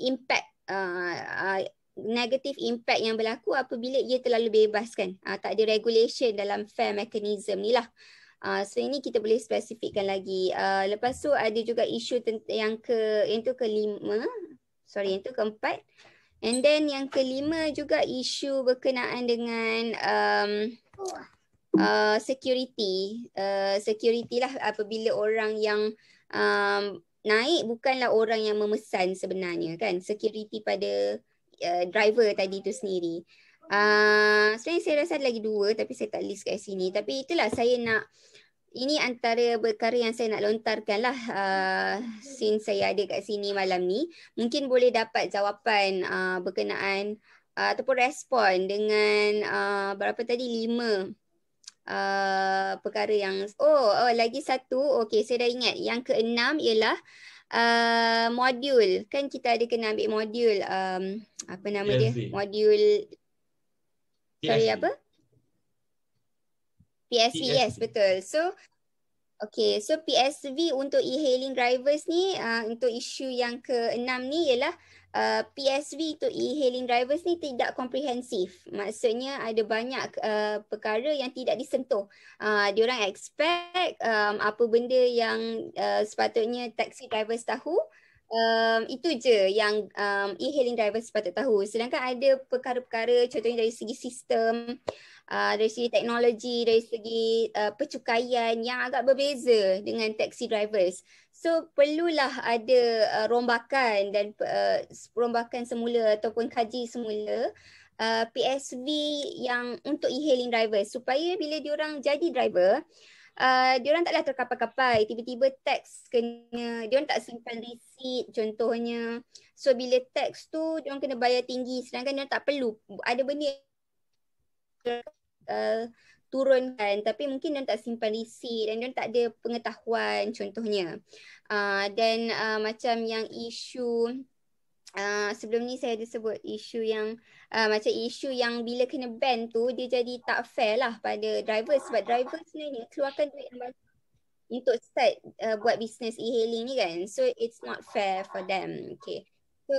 impact negative impact yang berlaku apabila ia terlalu bebas kan. Tak ada regulation dalam fair mechanism ni lah. So ini kita boleh spesifikkan lagi. Lepas tu ada juga isu yang kelima. Sorry, yang tu keempat. And then yang kelima juga isu berkenaan dengan security. Security lah apabila orang yang naik bukanlah orang yang memesan sebenarnya kan. Security pada driver tadi tu sendiri. Sebenarnya saya rasa ada lagi dua tapi saya tak list kat sini. Tapi itulah saya nak, ini antara perkara yang saya nak lontarkan lah since saya ada kat sini malam ni. Mungkin boleh dapat jawapan berkenaan ataupun respon dengan berapa tadi, 5 perkara yang lagi satu. Okey, saya dah ingat. Yang keenam ialah modul. Kan kita ada kena ambil modul apa nama dia? Modul sorry apa? PSV, yes, betul. So PSV untuk e-hailing drivers ni, untuk isu yang keenam ni ialah PSV untuk e-hailing drivers ni tidak komprehensif. Maksudnya ada banyak perkara yang tidak disentuh. Diorang expect apa benda yang sepatutnya taxi drivers tahu, itu je yang e-hailing drivers sepatut tahu. Sedangkan ada perkara-perkara contohnya dari segi sistem, dari segi teknologi, dari segi pencukaian yang agak berbeza dengan taxi drivers. So perlulah ada rombakan dan rombakan semula ataupun kaji semula PSV yang untuk e-hailing drivers supaya bila diorang jadi driver, diorang taklah terkapai-kapai, tiba-tiba tax kena, diorang tak simpan receipt contohnya. So bila tax tu diorang kena bayar tinggi sedangkan diorang tak perlu, ada benda turunkan tapi mungkin dia tak simpan receipt dan dia tak ada pengetahuan contohnya. Dan macam yang isu sebelum ni saya ada sebut isu yang macam isu yang bila kena ban tu dia jadi tak fair lah pada driver sebab driver sebenarnya keluarkan duit yang banyak untuk start buat bisnes e-hailing ni kan. So it's not fair for them. Okay. So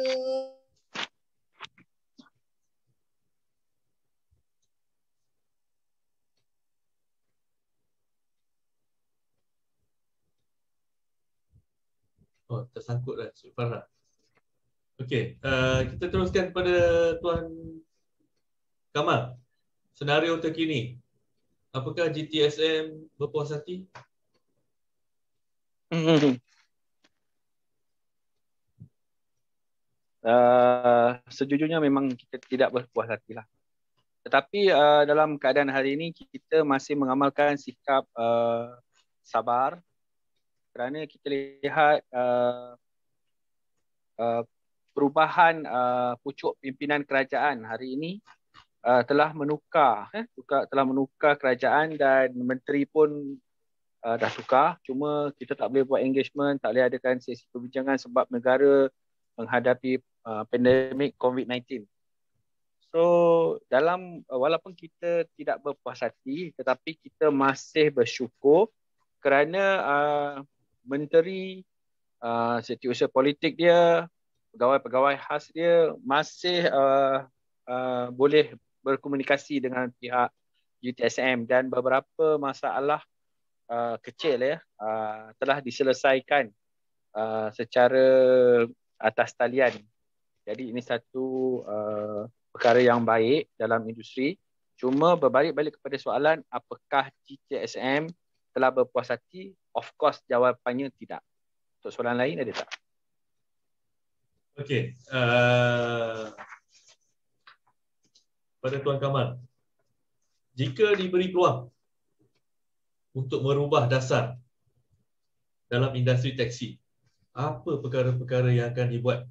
tersangkut dah Farah. Okey, kita teruskan kepada Tuan Kamal. Senario terkini. Apakah GTSM berpuas hati? Sejujurnya memang kita tidak berpuas hati lah. Tetapi dalam keadaan hari ini kita masih mengamalkan sikap sabar kerana kita lihat perubahan pucuk pimpinan kerajaan hari ini telah menukar kerajaan dan menteri pun dah tukar. Cuma kita tak boleh buat engagement, tak boleh adakan sesi perbincangan sebab negara menghadapi pandemik COVID-19. So walaupun kita tidak berpuas hati tetapi kita masih bersyukur kerana menteri, setiausaha politik dia, pegawai-pegawai khas dia masih boleh berkomunikasi dengan pihak GTSM dan beberapa masalah kecil telah diselesaikan secara atas talian. Jadi ini satu perkara yang baik dalam industri. Cuma berbalik kepada soalan apakah GTSM telah berpuas hati? Of course jawapannya tidak. Untuk soalan lain ada tak? Okey. Pada Tuan Kamal, jika diberi peluang untuk merubah dasar dalam industri taksi, apa perkara-perkara yang akan dibuat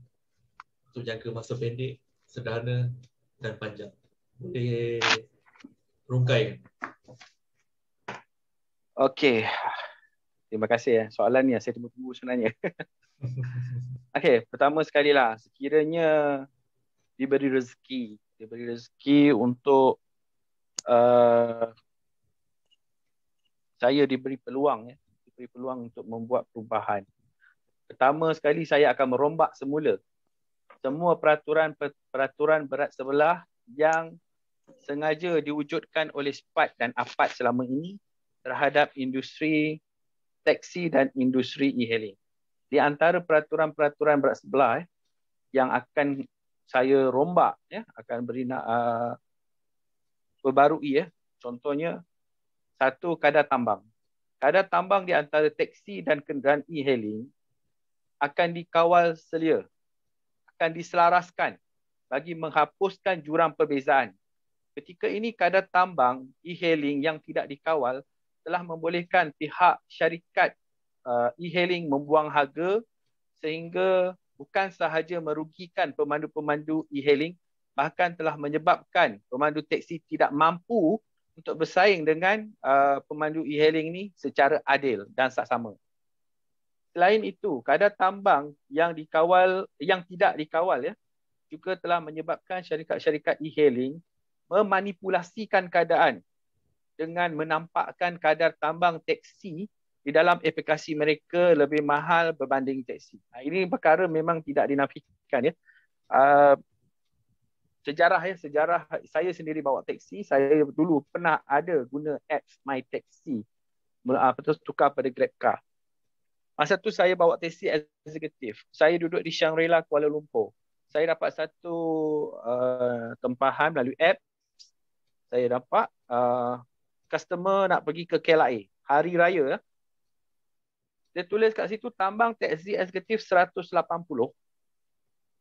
untuk jangka masa pendek, sederhana dan panjang? Boleh rungkaikan? Okey. Terima kasih soalan ni saya tunggu-tunggu sebenarnya. Okey, pertama sekali lah, sekiranya diberi rezeki untuk saya diberi peluang untuk membuat perubahan. Pertama sekali saya akan merombak semula semua peraturan berat sebelah yang sengaja diwujudkan oleh SPAT dan APAT selama ini terhadap industri taksi dan industri e-hailing. Di antara peraturan-peraturan berat sebelah yang akan saya rombak, akan beri perbarui, contohnya satu, kadar tambang. Kadar tambang di antara taksi dan kenderaan e-hailing akan dikawal selia, akan diselaraskan bagi menghapuskan jurang perbezaan. Ketika ini kadar tambang e-hailing yang tidak dikawal telah membolehkan pihak syarikat e-hailing membuang harga sehingga bukan sahaja merugikan pemandu-pemandu e-hailing, bahkan telah menyebabkan pemandu teksi tidak mampu untuk bersaing dengan pemandu e-hailing ini secara adil dan saksama. Selain itu, kadar tambang yang tidak dikawal juga telah menyebabkan syarikat-syarikat e-hailing memanipulasikan keadaan dengan menampakkan kadar tambang teksi di dalam aplikasi mereka lebih mahal berbanding teksi. Ini perkara memang tidak dinafikan. Sejarah saya sendiri bawa teksi, saya dulu pernah ada guna apps My Taxi, tukar pada GrabCar. Masa tu saya bawa teksi eksekutif. Saya duduk di Shangri-La, Kuala Lumpur. Saya dapat satu tempahan melalui app. Saya dapat customer nak pergi ke KLIA hari raya. Dia tulis kat situ tambang teksi eksekutif 180,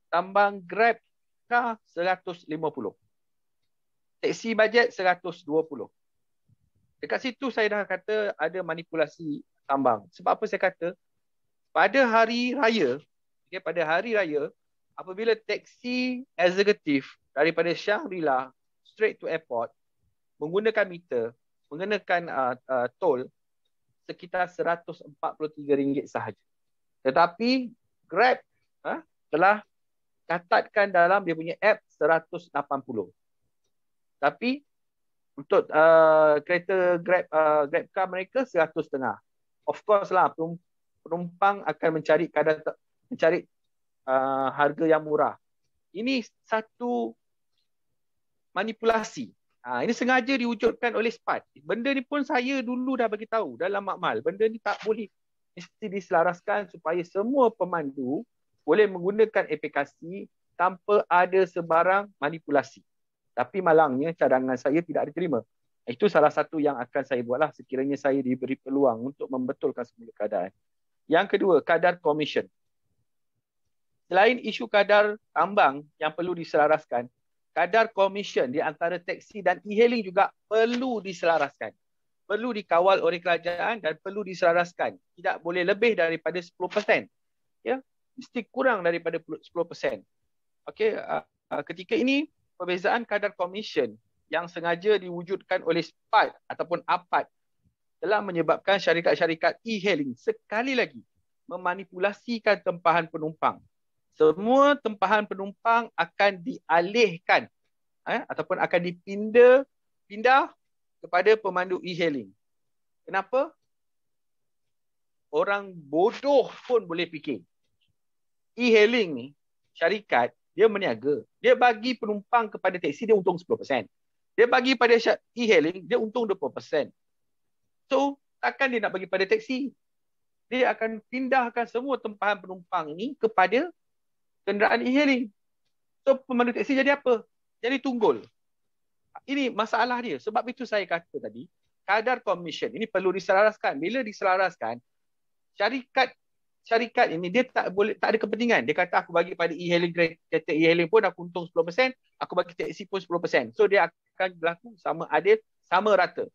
tambang Grab car 150, teksi bajet 120. Dekat situ saya dah kata ada manipulasi tambang. Sebab apa saya kata? Pada hari raya, apabila teksi eksekutif daripada Shangri-La straight to airport menggunakan meter, menggunakan tol sekitar RM143 sahaja. Tetapi Grab telah catatkan dalam dia punya app 180. Tapi untuk kereta GrabCar mereka 100.5. Of course lah, penumpang akan mencari harga yang murah. Ini satu manipulasi. Ini sengaja diwujudkan oleh SPAT. Benda ni pun saya dulu dah bagi tahu dalam makmal. Benda ni tak boleh, mesti diselaraskan supaya semua pemandu boleh menggunakan aplikasi tanpa ada sebarang manipulasi. Tapi malangnya cadangan saya tidak diterima. Itu salah satu yang akan saya buatlah sekiranya saya diberi peluang untuk membetulkan semula keadaan. Yang kedua, kadar komisen. Selain isu kadar tambang yang perlu diselaraskan, kadar komisen di antara teksi dan e-hailing juga perlu diselaraskan. Perlu dikawal oleh kerajaan dan perlu diselaraskan. Tidak boleh lebih daripada 10%. Mesti kurang daripada 10%. Okey, ketika ini perbezaan kadar komisen yang sengaja diwujudkan oleh SPAT ataupun APAT telah menyebabkan syarikat-syarikat e-hailing sekali lagi memanipulasikan tempahan penumpang. Semua tempahan penumpang akan dialihkan ataupun akan pindah kepada pemandu e-hailing. Kenapa? Orang bodoh pun boleh fikir. E-hailing ni, syarikat, dia meniaga. Dia bagi penumpang kepada teksi, dia untung 10%. Dia bagi pada e-hailing, dia untung 20%. So, takkan dia nak bagi pada teksi? Dia akan pindahkan semua tempahan penumpang ni kepada kenderaan e-hailing. So, pemandu teksi jadi apa? Jadi tunggul. Ini masalah dia. Sebab itu saya kata tadi, kadar komisen ini perlu diselaraskan. Bila diselaraskan, syarikat ini dia tak ada kepentingan. Dia kata aku bagi pada e-hailing, kereta e-hailing pun aku untung 10%, aku bagi teksi pun 10%. So dia akan berlaku sama adil, sama rata.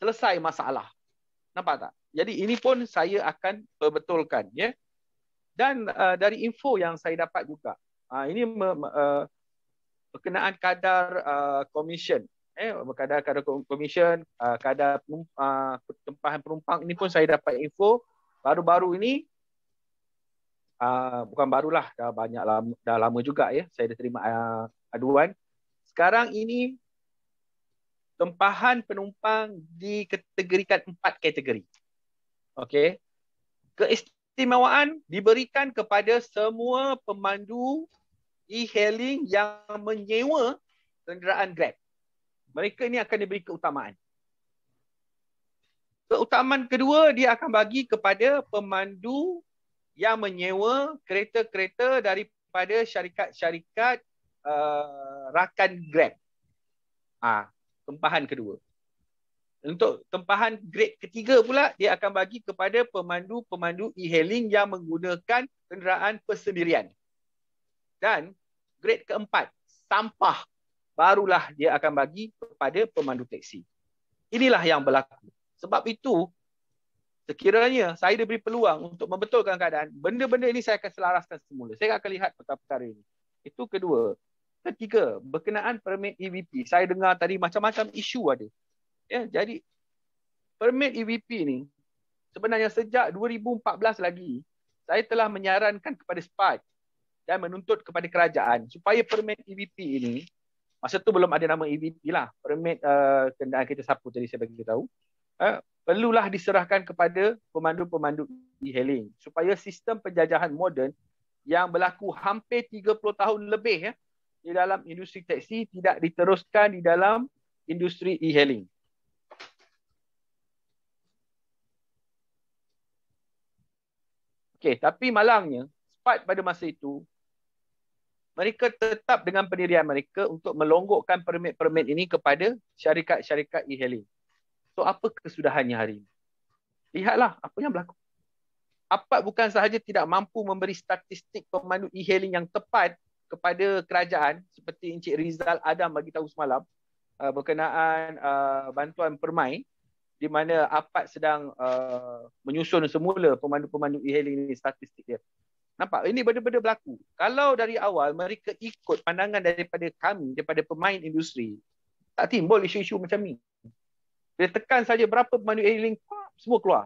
Selesai masalah. Nampak tak? Jadi ini pun saya akan perbetulkan, ya. Dan dari info yang saya dapat juga, ini berkenaan kadar komisen, kadar komisen, kadar tempahan penumpang, ini pun saya dapat info baru-baru ini. Bukan barulah, dah lama juga ya saya dah terima aduan. Sekarang ini tempahan penumpang dikategorikan 4 kategori. Okey. Keistimewaan diberikan kepada semua pemandu e-hailing yang menyewa kenderaan Grab. Mereka ini akan diberi keutamaan. Keutamaan kedua, dia akan bagi kepada pemandu yang menyewa kereta-kereta daripada syarikat-syarikat rakan Grab. Tempahan kedua. Untuk tempahan grade ketiga pula, dia akan bagi kepada pemandu-pemandu e-hailing yang menggunakan kenderaan persendirian. Dan grade keempat, sampah, barulah dia akan bagi kepada pemandu teksi. Inilah yang berlaku. Sebab itu, sekiranya saya diberi peluang untuk membetulkan keadaan, benda-benda ini saya akan selaraskan semula. Saya akan lihat perkara-perkara ini. Itu kedua. Ketiga, berkenaan permit EVP. Saya dengar tadi macam-macam isu ada. Ya, jadi permit EVP ni sebenarnya sejak 2014 lagi saya telah menyarankan kepada SPAT dan menuntut kepada kerajaan supaya permit EVP ini, masa tu belum ada nama EVP lah, permit kenderaan kereta sapu tadi saya bagi tahu, perlulah diserahkan kepada pemandu-pemandu e-hailing supaya sistem penjajahan moden yang berlaku hampir 30 tahun lebih di dalam industri teksi tidak diteruskan di dalam industri e-hailing. Okey, tapi malangnya SPAT pada masa itu mereka tetap dengan pendirian mereka untuk melonggokkan permit-permit ini kepada syarikat-syarikat e-hailing. So apa kesudahannya hari ini? Lihatlah apa yang berlaku. APAT bukan sahaja tidak mampu memberi statistik pemandu e-hailing yang tepat kepada kerajaan seperti Encik Rizal Adam bagi tahu semalam berkenaan bantuan permai di mana APAT sedang menyusun semula pemandu-pemandu e-hailing ini statistik dia. Nampak? Ini benda-benda berlaku. Kalau dari awal mereka ikut pandangan daripada kami, daripada pemain industri, tak timbul isu-isu macam ni. Dia tekan saja berapa pemandu e-hailing, semua keluar.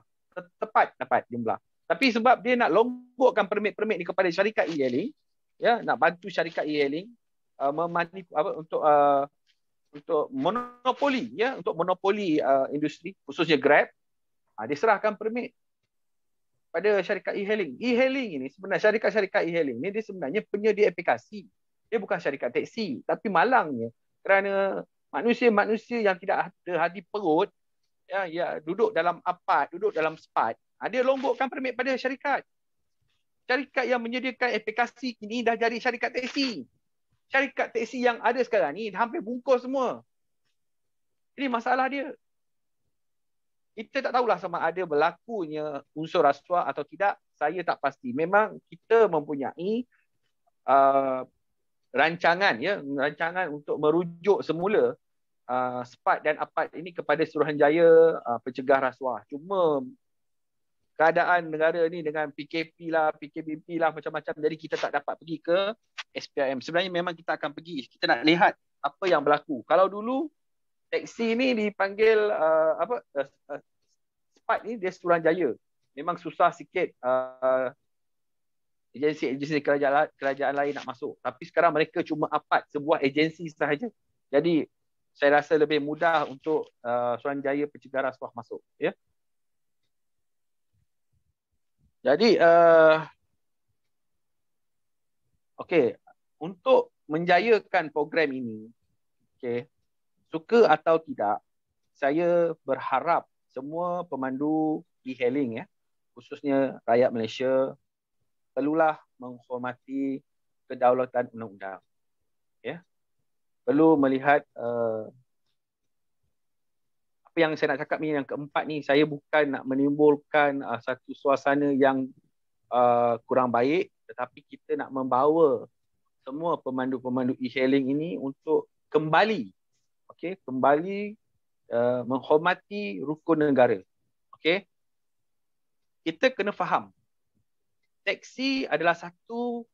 Tepat dapat jumlah. Tapi sebab dia nak longgokkan permit-permit ni kepada syarikat e-hailing, ya, nak bantu syarikat e-hailing untuk monopoli, ya, untuk monopoli industri khususnya Grab, dia serahkan permit pada syarikat e-hailing. E-hailing ini sebenarnya syarikat-syarikat e-hailing ni dia sebenarnya penyedia aplikasi. Dia bukan syarikat teksi, tapi malangnya kerana manusia-manusia yang tidak ada hati perut, ya duduk dalam APAT, duduk dalam SPAT, dia longgokkan permit pada syarikat. Syarikat yang menyediakan aplikasi ini dah jadi syarikat teksi. Syarikat teksi yang ada sekarang ni hampir bungkus semua. Ini masalah dia. Kita tak tahulah sama ada berlakunya unsur rasuah atau tidak. Saya tak pasti. Memang kita mempunyai rancangan untuk merujuk semula SPAT dan APAT ini kepada Suruhanjaya Pencegah Rasuah. Cuma keadaan negara ni dengan PKP lah, PKBP lah, macam-macam. Jadi kita tak dapat pergi ke SPIM. Sebenarnya memang kita akan pergi. Kita nak lihat apa yang berlaku. Kalau dulu teksi ni dipanggil SPAT ni dia Suruhanjaya. Memang susah sikit agensi-agensi kerajaan lain nak masuk. Tapi sekarang mereka cuma APAT, sebuah agensi sahaja. Jadi saya rasa lebih mudah untuk Suruhanjaya Pencegah Rasuah masuk. Ya. Jadi, okey, untuk menjayakan program ini, okey, suka atau tidak, saya berharap semua pemandu e-hailing, khususnya rakyat Malaysia, perlulah menghormati kedaulatan undang-undang. Ya. Perlu melihat apa yang saya nak cakap ni, yang keempat ni, saya bukan nak menimbulkan satu suasana yang kurang baik, tetapi kita nak membawa semua pemandu-pemandu e-hailing ini untuk kembali menghormati rukun negara. Okey. Kita kena faham, teksi adalah satu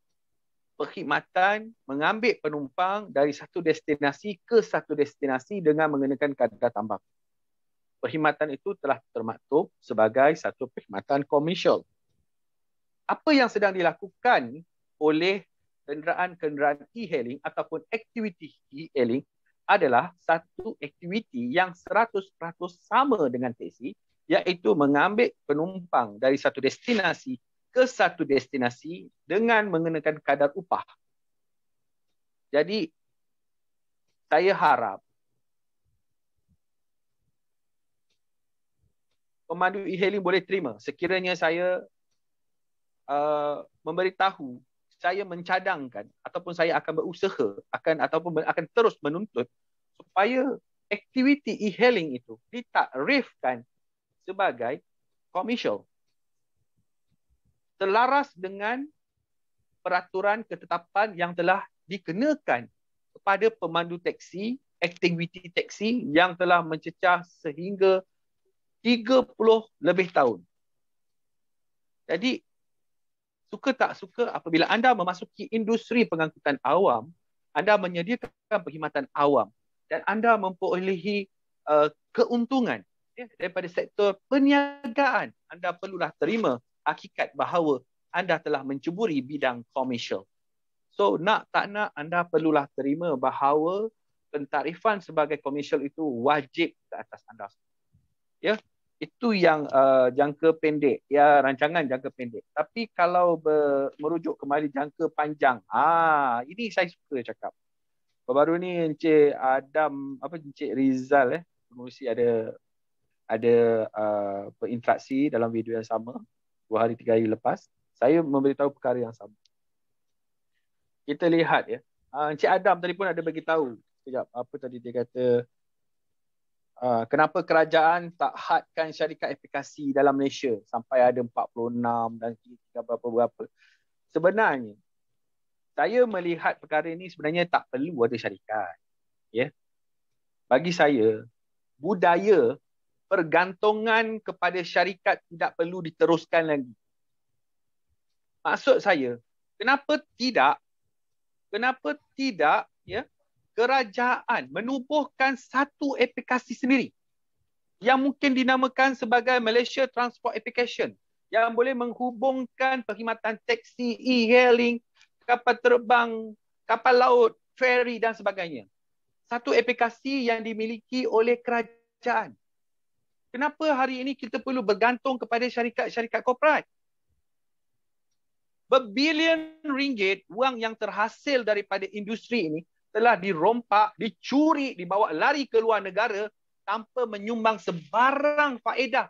perkhidmatan mengambil penumpang dari satu destinasi ke satu destinasi dengan mengenakan kadar tambang. Perkhidmatan itu telah termaktub sebagai satu perkhidmatan komersial. Apa yang sedang dilakukan oleh kenderaan-kenderaan e-hailing ataupun aktiviti e-hailing adalah satu aktiviti yang 100% sama dengan teksi, iaitu mengambil penumpang dari satu destinasi ke satu destinasi dengan mengenakan kadar upah. Jadi saya harap pemandu e-hailing boleh terima sekiranya saya memberitahu saya mencadangkan ataupun saya akan berusaha akan terus menuntut supaya aktiviti e-hailing itu ditakrifkan sebagai komersial selaras dengan peraturan ketetapan yang telah dikenakan kepada pemandu teksi, aktiviti teksi yang telah mencecah sehingga 30 lebih tahun. Jadi, suka tak suka apabila anda memasuki industri pengangkutan awam, anda menyediakan perkhidmatan awam dan anda memperolehi keuntungan daripada sektor perniagaan, anda perlulah terima hakikat bahawa anda telah menceburi bidang komersial. So, nak tak nak, anda perlulah terima bahawa pentarifan sebagai komersial itu wajib ke atas anda. Ya, itu yang jangka pendek, ya, rancangan jangka pendek. Tapi kalau merujuk kembali jangka panjang, ini saya suka cakap. Baru ni Encik Encik Rizal pengurusi ada berinteraksi dalam video yang sama 2 hari 3 hari lepas. Saya memberitahu perkara yang sama. Kita lihat ya. Encik Adam tadi pun ada bagi tahu. Sekejap, apa tadi dia kata? Kenapa kerajaan tak hadkan syarikat aplikasi dalam Malaysia sampai ada 46 dan berapa-berapa. Sebenarnya, saya melihat perkara ini sebenarnya tak perlu ada syarikat. Ya. Bagi saya, budaya pergantungan kepada syarikat tidak perlu diteruskan lagi. Maksud saya, kenapa tidak ya, kerajaan menubuhkan satu aplikasi sendiri yang mungkin dinamakan sebagai Malaysia Transport Application yang boleh menghubungkan perkhidmatan teksi, e-hailing, kapal terbang, kapal laut, ferry dan sebagainya. Satu aplikasi yang dimiliki oleh kerajaan. Kenapa hari ini kita perlu bergantung kepada syarikat-syarikat korporat? Berbilion ringgit wang yang terhasil daripada industri ini telah dirompak, dicuri, dibawa lari ke luar negara tanpa menyumbang sebarang faedah.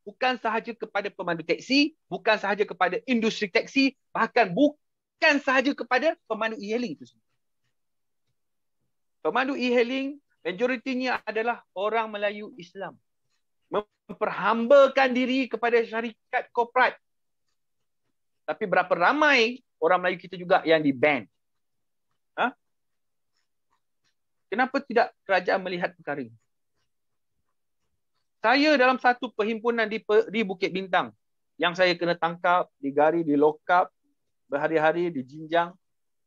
Bukan sahaja kepada pemandu teksi, bukan sahaja kepada industri teksi, bahkan bukan sahaja kepada pemandu e-hailing itu sendiri. Pemandu e-hailing, majoritinya adalah orang Melayu Islam. Memperhambakan diri kepada syarikat korporat. Tapi berapa ramai orang Melayu kita juga yang di-ban? Kenapa tidak kerajaan melihat perkara ini? Saya dalam satu perhimpunan di Bukit Bintang yang saya kena tangkap, digari, di lock up, berhari-hari, dijinjang.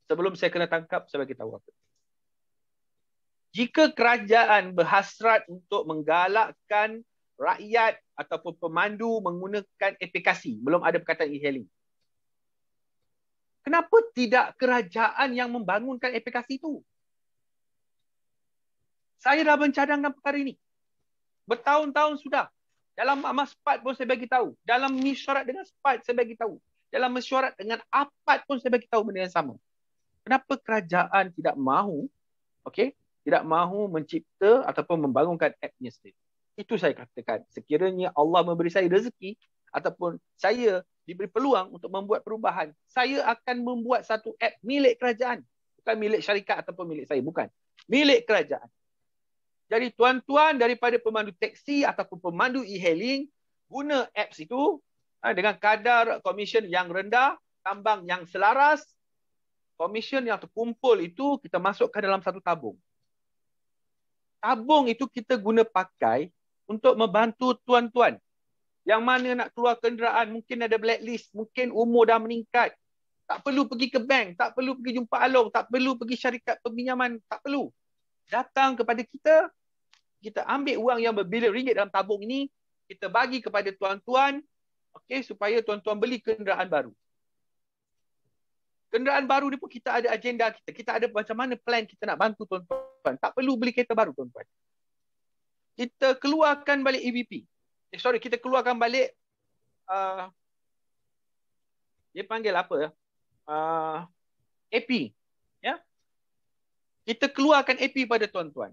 Sebelum saya kena tangkap, saya bagi tahu apa. Jika kerajaan berhasrat untuk menggalakkan rakyat ataupun pemandu menggunakan aplikasi, belum ada perkataan e-hailing, kenapa tidak kerajaan yang membangunkan aplikasi itu? Saya dah mencadangkan perkara ini. Bertahun-tahun sudah. Dalam amas SPAT pun saya bagi tahu. Dalam mesyuarat dengan SPAT saya bagi tahu. Dalam mesyuarat dengan APAT pun saya bagi tahu benda yang sama. Kenapa kerajaan tidak mahu, tidak mahu mencipta ataupun membangunkan app-nya sendiri? Itu saya katakan. Sekiranya Allah memberi saya rezeki ataupun saya diberi peluang untuk membuat perubahan, saya akan membuat satu app milik kerajaan. Bukan milik syarikat ataupun milik saya. Bukan. Milik kerajaan. Jadi tuan-tuan daripada pemandu teksi ataupun pemandu e-hailing, guna apps itu dengan kadar komisen yang rendah, tambang yang selaras, komisen yang terkumpul itu kita masukkan dalam satu tabung. Tabung itu kita guna pakai untuk membantu tuan-tuan yang mana nak keluar kenderaan, mungkin ada blacklist, mungkin umur dah meningkat, tak perlu pergi ke bank, tak perlu pergi jumpa Along, tak perlu pergi syarikat peminjaman, tak perlu. Datang kepada kita, kita ambil wang yang berbilion ringgit dalam tabung ini, kita bagi kepada tuan-tuan, supaya tuan-tuan beli kenderaan baru. Kenderaan baru ni pun kita ada agenda kita. Kita ada macam mana plan kita nak bantu tuan-tuan. Tak perlu beli kereta baru tuan-tuan. Kita keluarkan balik EVP. Kita keluarkan balik dia panggil apa? AP. Ya? Kita keluarkan AP pada tuan-tuan.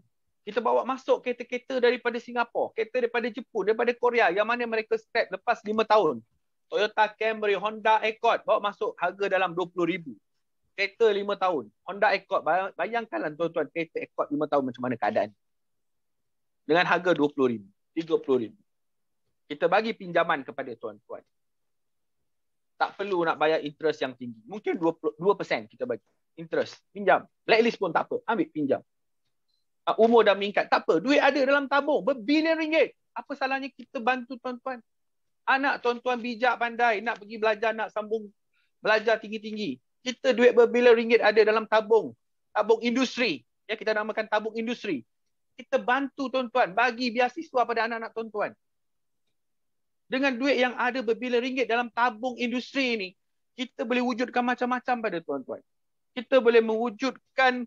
Kita bawa masuk kereta-kereta daripada Singapura, kereta daripada Jepun, daripada Korea, yang mana mereka scrap lepas 5 tahun. Toyota Camry, Honda Accord, bawa masuk harga dalam 20,000. Kereta 5 tahun. Honda Accord, bayangkanlah tuan-tuan, kereta Accord 5 tahun macam mana keadaan. Dengan harga 20,000, 30,000. Kita bagi pinjaman kepada tuan-tuan. Tak perlu nak bayar interest yang tinggi. Mungkin 2% kita bagi. Interest, pinjam. Blacklist pun tak apa, ambil pinjam. Umur dah meningkat, tak apa. Duit ada dalam tabung, berbilion ringgit. Apa salahnya kita bantu tuan-tuan? Anak tuan-tuan bijak pandai, nak pergi belajar, nak sambung belajar tinggi-tinggi. Kita duit berbilion ringgit ada dalam tabung. Tabung industri. Ya, kita namakan tabung industri. Kita bantu tuan-tuan, bagi beasiswa pada anak-anak tuan-tuan. Dengan duit yang ada berbilion ringgit dalam tabung industri ini, kita boleh wujudkan macam-macam pada tuan-tuan. Kita boleh mewujudkan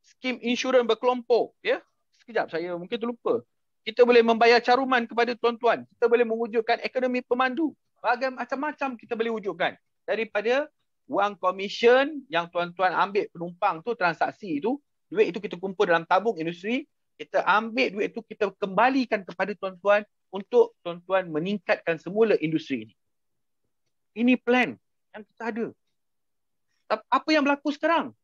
skim insurans berkelompok. Ya? Sekejap, saya mungkin terlupa. Kita boleh membayar caruman kepada tuan-tuan. Kita boleh mewujudkan ekonomi pemandu. Macam-macam kita boleh wujudkan. Daripada wang komisen yang tuan-tuan ambil penumpang tu, transaksi itu, duit itu kita kumpul dalam tabung industri, kita ambil duit itu, kita kembalikan kepada tuan-tuan untuk tuan-tuan meningkatkan semula industri ini. Ini plan yang kita ada. Apa yang berlaku sekarang?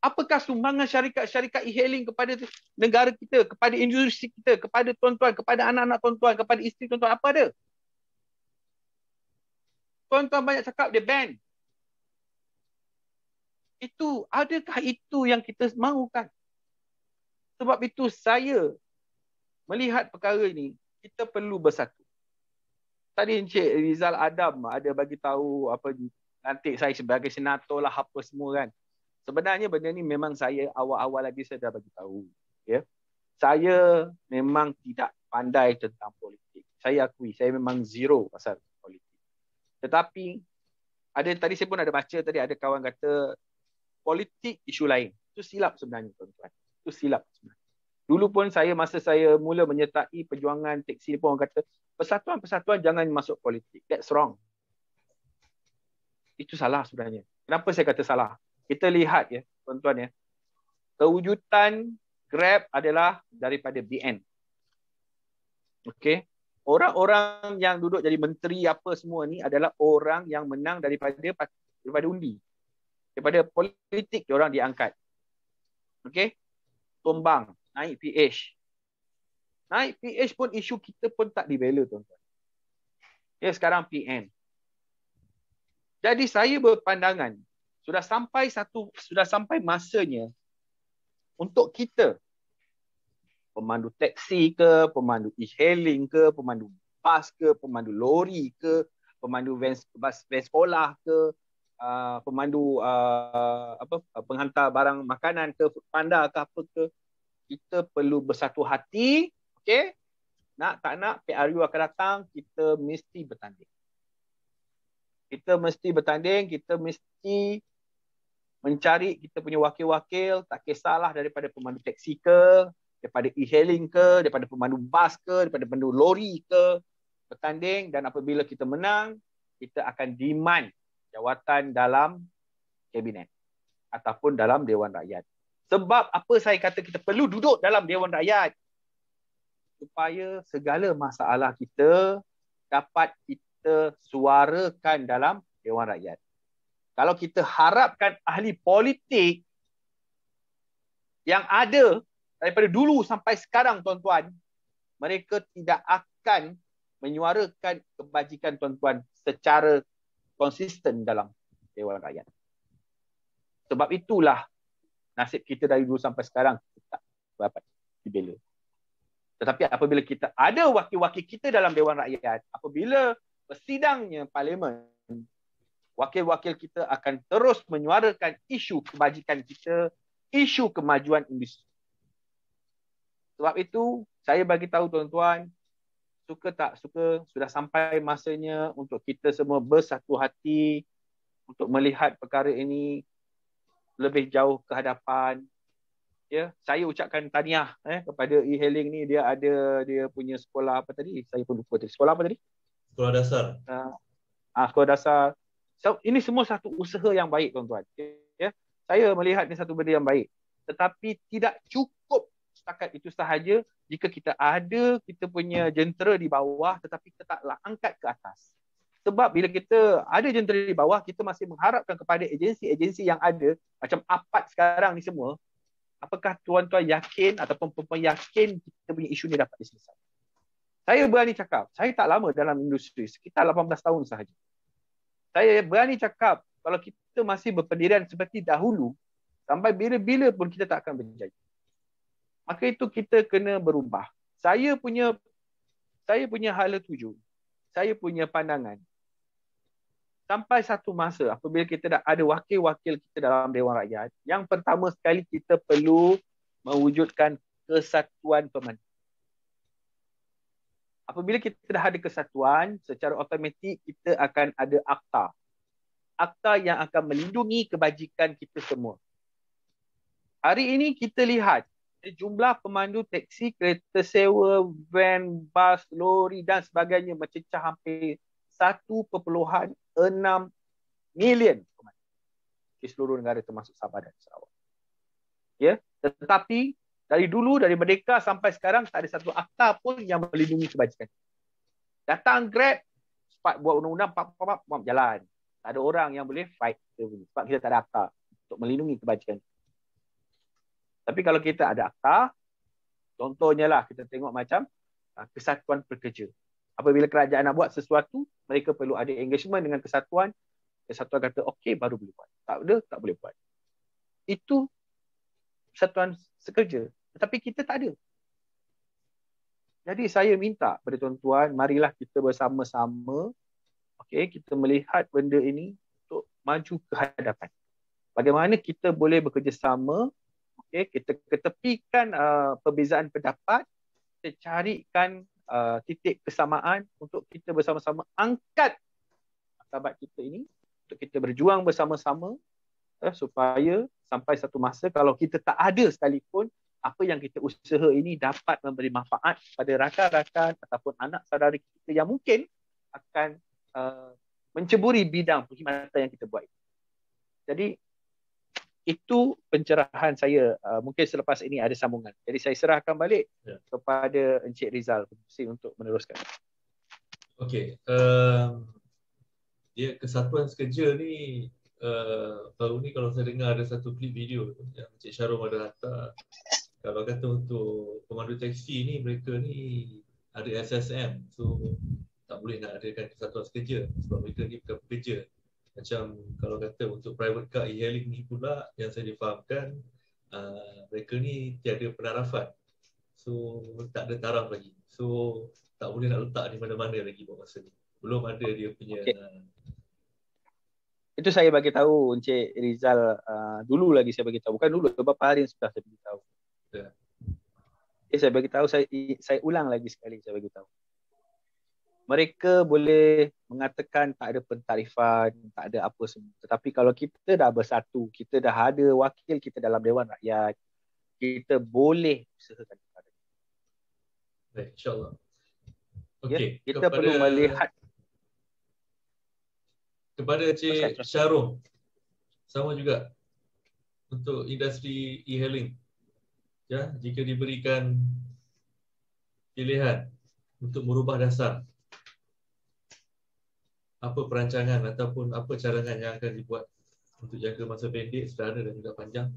Apakah sumbangan syarikat-syarikat e-hailing kepada negara kita, kepada industri kita, kepada tuan-tuan, kepada anak-anak tuan-tuan, kepada isteri tuan-tuan? Apa ada? Tuan-tuan banyak cakap dia ban. Adakah itu yang kita mahukan? Sebab itu saya melihat perkara ini, kita perlu bersatu. Tadi Encik Rizal Adam ada bagi tahu apa nanti saya sebagai senator lah apa semua kan. Sebenarnya benda ni memang saya awal-awal lagi saya dah bagi tahu. Ya. Saya memang tidak pandai tentang politik. Saya akui, saya memang zero pasal politik. Tetapi tadi saya pun ada baca tadi ada kawan kata politik isu lain. Itu silap sebenarnya tuan-tuan. Itu silap sebenarnya. Dulu pun masa saya mula menyertai perjuangan teksi pun orang kata persatuan-persatuan jangan masuk politik. That's wrong. Itu salah sebenarnya. Kenapa saya kata salah? Kita lihat ya, tuan-tuan ya. Kewujudan Grab adalah daripada BN. Okey. Orang-orang yang duduk jadi menteri apa semua ni adalah orang yang menang daripada undi. Daripada politik diorang diangkat. Okey. Tumbang, naik PH. Naik PH pun isu kita pun tak dibela tuan-tuan. Ya sekarang PN. Jadi saya berpandangan sudah sampai masanya untuk kita pemandu taksi ke, pemandu e-hailing ke, pemandu bas ke, pemandu lori ke, pemandu van sekolah ke, pemandu penghantar barang makanan ke, Foodpanda ke apa ke, kita perlu bersatu hati, okey? Nak tak nak PRU akan datang, kita mesti bertanding. Kita mesti mencari kita punya wakil-wakil, tak kisahlah daripada pemandu taksi ke, daripada e-hailing ke, daripada pemandu bas ke, daripada pemandu lori ke, bertanding dan apabila kita menang, kita akan demand jawatan dalam kabinet ataupun dalam Dewan Rakyat. Sebab apa saya kata kita perlu duduk dalam Dewan Rakyat? Supaya segala masalah kita dapat kita suarakan dalam Dewan Rakyat. Kalau kita harapkan ahli politik yang ada daripada dulu sampai sekarang tuan-tuan, mereka tidak akan menyuarakan kebajikan tuan-tuan secara konsisten dalam Dewan Rakyat. Sebab itulah nasib kita dari dulu sampai sekarang tak dapat dibela. Tetapi apabila kita ada wakil-wakil kita dalam Dewan Rakyat, apabila bersidangnya Parlimen, wakil-wakil kita akan terus menyuarakan isu kebajikan kita, isu kemajuan industri. Sebab itu, saya bagi tahu tuan-tuan, suka tak suka, sudah sampai masanya untuk kita semua bersatu hati untuk melihat perkara ini lebih jauh ke hadapan. Ya, saya ucapkan tahniah kepada e-hailing ni, dia punya sekolah apa tadi? Saya pun lupa tadi. Sekolah apa tadi? Sekolah dasar. Sekolah dasar. So, ini semua satu usaha yang baik tuan-tuan. Ya, saya melihat ini satu benda yang baik. Tetapi tidak cukup setakat itu sahaja jika kita punya jentera di bawah tetapi kita taklah angkat ke atas. Sebab bila kita ada jentera di bawah, kita masih mengharapkan kepada agensi-agensi yang ada, macam APAD sekarang ni semua, apakah tuan-tuan yakin ataupun perempuan yakin kita punya isu ni dapat diselesaikan? Saya berani cakap, saya tak lama dalam industri, sekitar 18 tahun sahaja. Saya berani cakap, kalau kita masih berpendirian seperti dahulu, sampai bila-bila pun kita tak akan berjaya. Maka itu kita kena berubah. Saya punya hala tuju, saya punya pandangan. Sampai satu masa apabila kita dah ada wakil-wakil kita dalam Dewan Rakyat, yang pertama sekali kita perlu mewujudkan kesatuan pemandu. Apabila kita dah ada kesatuan, secara automatik kita akan ada akta. Akta yang akan melindungi kebajikan kita semua. Hari ini kita lihat jumlah pemandu teksi, kereta sewa, van, bas, lori dan sebagainya mencecah hampir 1.6 million di seluruh negara termasuk Sabah dan Sarawak. Ya, tetapi dari dulu, dari merdeka sampai sekarang tak ada satu akta pun yang melindungi kebajikan. Datang Grab, buat undang-undang, jalan. Tak ada orang yang boleh fight sebab kita tak ada akta untuk melindungi kebajikan. Tapi kalau kita ada akta, contohnya lah kita tengok macam kesatuan pekerja. Apabila kerajaan nak buat sesuatu, mereka perlu ada engagement dengan kesatuan. Kesatuan kata okey baru boleh buat. Tak ada, tak boleh buat. Itu kesatuan sekerja. Tetapi kita tak ada. Jadi saya minta kepada tuan-tuan, marilah kita bersama-sama kita melihat benda ini untuk maju ke hadapan. Bagaimana kita boleh bekerjasama, kita ketepikan perbezaan pendapat, kita carikan titik kesamaan untuk kita bersama-sama angkat martabat kita ini, untuk kita berjuang bersama-sama supaya sampai satu masa kalau kita tak ada sekalipun, apa yang kita usaha ini dapat memberi manfaat pada rakan-rakan ataupun anak saudara kita yang mungkin akan menceburi bidang perkhidmatan yang kita buat. Jadi itu pencerahan saya. Mungkin selepas ini ada sambungan. Jadi saya serahkan balik kepada Encik Rizal untuk meneruskan. Okey. Dia kesatuan sekerja ni baru ni kalau saya dengar ada satu klip video yang Encik Sharom ada hantar. Kalau kata untuk pemandu teksi ni, mereka ni ada SSM. So tak boleh nak adakan kesatuan sekerja sebab mereka ni bukan pekerja. Macam kalau kata untuk private car e-hailing ni pula yang saya difahamkan, mereka ni tiada penarafan. So tak ada taraf lagi. So tak boleh nak letak di mana-mana lagi buat masa ni. Belum ada dia punya. Itu saya bagi tahu Encik Rizal dulu lagi saya bagi tahu. Bukan dulu, beberapa hari yang sudah saya bagi tahu. Saya bagi tahu, saya ulang lagi sekali saya bagi tahu. Mereka boleh mengatakan tak ada pentarifan, tak ada apa semua. Tetapi kalau kita dah bersatu, kita dah ada wakil kita dalam Dewan Rakyat, kita boleh usahakan kepada kita. Baik, insyaAllah. Okay, kita perlu melihat kepada Encik Sharom, sama juga untuk industri e-hailing. Ya, jika diberikan pilihan untuk merubah dasar, apa perancangan ataupun apa cadangan yang akan dibuat untuk jangka masa pendek, sederhana dan juga panjang?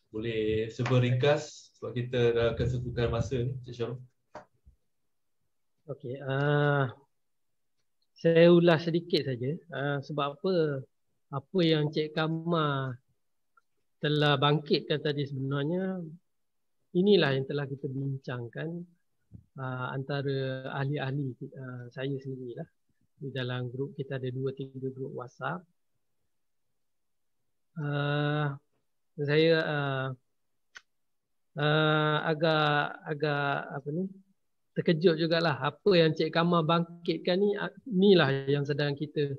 Boleh serba ringkas sebab kita dah kesetukan masa ni, Encik Sharom. Okey, saya ulas sedikit saja. Sebab apa yang Encik Kamal telah bangkitkan tadi sebenarnya, inilah yang telah kita bincangkan antara ahli-ahli saya sendirilah. Di dalam grup kita ada 2-3 grup WhatsApp. Saya agak terkejut jugalah apa yang Encik Kamal bangkitkan ni, inilah yang sedang kita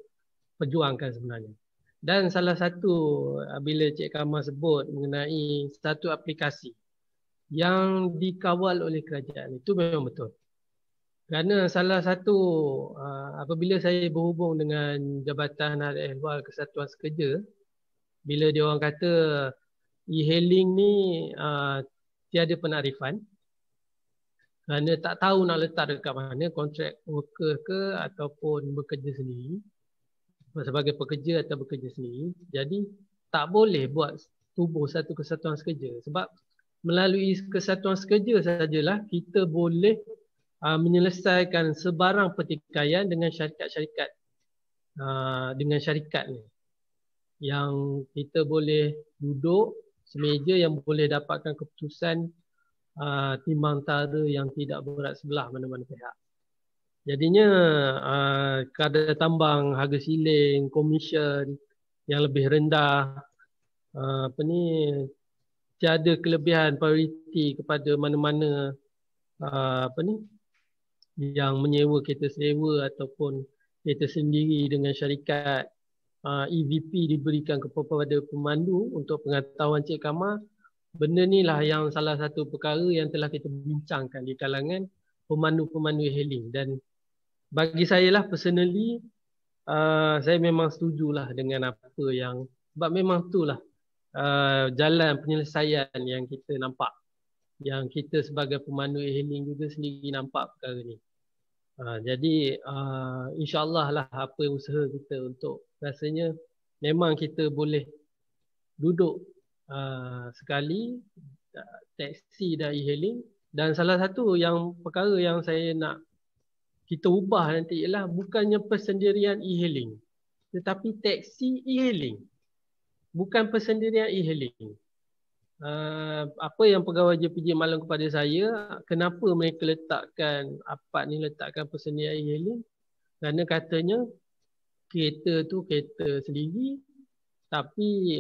perjuangkan sebenarnya. Dan salah satu bila Encik Kamal sebut mengenai satu aplikasi yang dikawal oleh kerajaan, itu memang betul. Kerana salah satu apabila saya berhubung dengan Jabatan Hal Ehwal Kesatuan Sekerja, Bila dia orang kata e-hailing ni tiada penarifan, kerana tak tahu nak letak dekat mana, kontrak worker ke ataupun bekerja sendiri, sebagai pekerja atau bekerja sendiri. Jadi tak boleh buat tubuh satu kesatuan sekerja, sebab melalui kesatuan sekerja sajalah kita boleh menyelesaikan sebarang pertikaian dengan syarikat-syarikat, dengan syarikat ni, yang kita boleh duduk semeja yang boleh dapatkan keputusan timbang tara yang tidak berat sebelah mana-mana pihak. Jadinya kadar tambang, harga siling, komisen yang lebih rendah, tiada kelebihan prioriti kepada mana-mana yang menyewa kereta sewa ataupun kereta sendiri dengan syarikat. EVP diberikan kepada pemandu untuk pengetahuan Cik Kamal. Benda ni lah yang salah satu perkara yang telah kita bincangkan di kalangan pemandu-pemandu e-hailing. Dan bagi saya lah personally, saya memang setujulah dengan apa yang, sebab memang itulah jalan penyelesaian yang kita nampak, yang kita sebagai pemandu e-hailing juga sendiri nampak perkara ni. Jadi insyaAllah lah apa usaha kita untuk, rasanya memang kita boleh duduk sekali taksi dan e-hailing. Dan salah satu yang perkara yang saya nak kita ubah nanti ialah bukannya persendirian e-hailing, tetapi taksi e-hailing, bukan persendirian e-hailing. Apa yang pegawai JPJ malam kepada saya, kenapa mereka letakkan letakkan persendirian e-hailing? Kerana katanya kereta tu kereta sendiri, tapi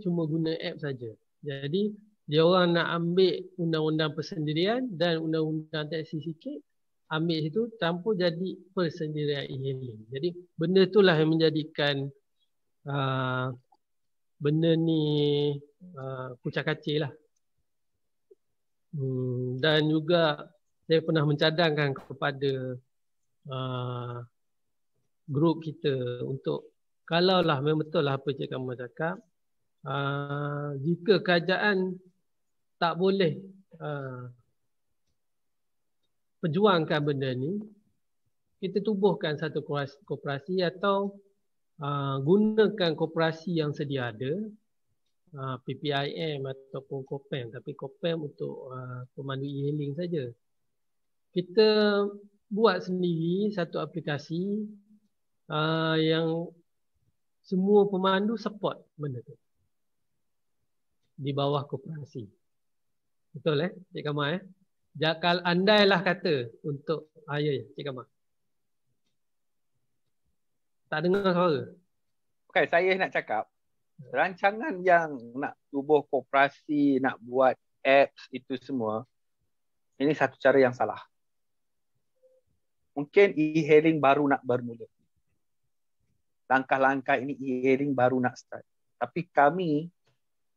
cuma guna app saja. Jadi dia orang nak ambil undang-undang persendirian dan undang-undang taksi sikit, ambil situ campur jadi persendirian e-hailing. Jadi benda itulah yang menjadikan benda ni kucak-kacir lah. Dan juga saya pernah mencadangkan kepada grup kita untuk, kalaulah memang betul lah apa Cik Kamal cakap, jika kerajaan tak boleh perjuangkan benda ni, kita tubuhkan satu koperasi atau gunakan koperasi yang sedia ada, PPIM ataupun Kopem, tapi Kopem untuk pemandu e-hailing saja. Kita buat sendiri satu aplikasi yang semua pemandu support benda tu di bawah koperasi. Betul Cik Kamal Jakal andailah kata untuk ya Cik Kamal. Tak dengar suara. Okay, saya nak cakap rancangan yang nak tubuh koperasi, nak buat apps itu semua, ini satu cara yang salah. Mungkin e-hailing baru nak bermula. Langkah-langkah ini e-hailing baru nak start. Tapi kami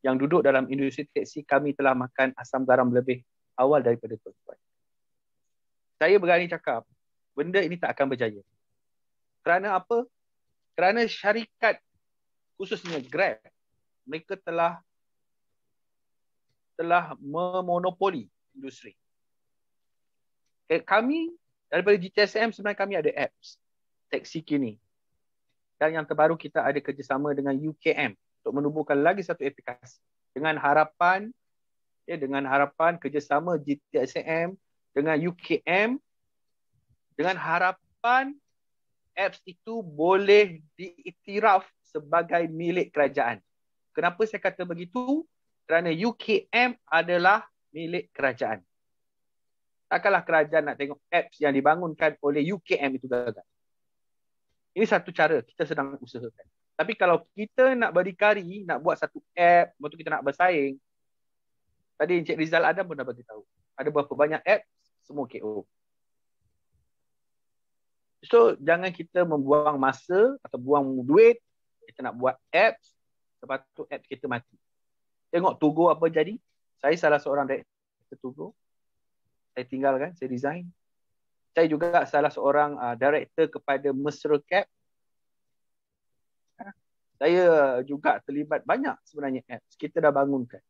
yang duduk dalam industri taksi, kami telah makan asam garam lebih awal daripada tuan-tuan. Saya berani cakap, benda ini tak akan berjaya. Kerana apa? Kerana syarikat, khususnya Grab, mereka telah memonopoli industri. Kami daripada GTSM sebenarnya kami ada apps taksi kini. Dan yang terbaru kita ada kerjasama dengan UKM untuk menubuhkan lagi satu aplikasi dengan harapan kerjasama GTSM dengan UKM, dengan harapan apps itu boleh diiktiraf sebagai milik kerajaan. Kenapa saya kata begitu? Kerana UKM adalah milik kerajaan. Takkanlah kerajaan nak tengok apps yang dibangunkan oleh UKM itu gagal. Ini satu cara kita sedang usahakan. Tapi kalau kita nak berdikari, nak buat satu app, lepas tu kita nak bersaing, tadi Encik Rizal Adam pun dah bagi tahu. Ada berapa banyak app, semua KO. So, jangan kita membuang masa atau buang duit, kita nak buat apps, lepas tu apps kita mati. Tengok Tugo apa jadi. Saya salah seorang director Tugo. Saya tinggalkan, saya resign. Saya juga salah seorang director kepada Mesra Cap. Saya juga terlibat banyak sebenarnya apps. Kita dah bangunkan.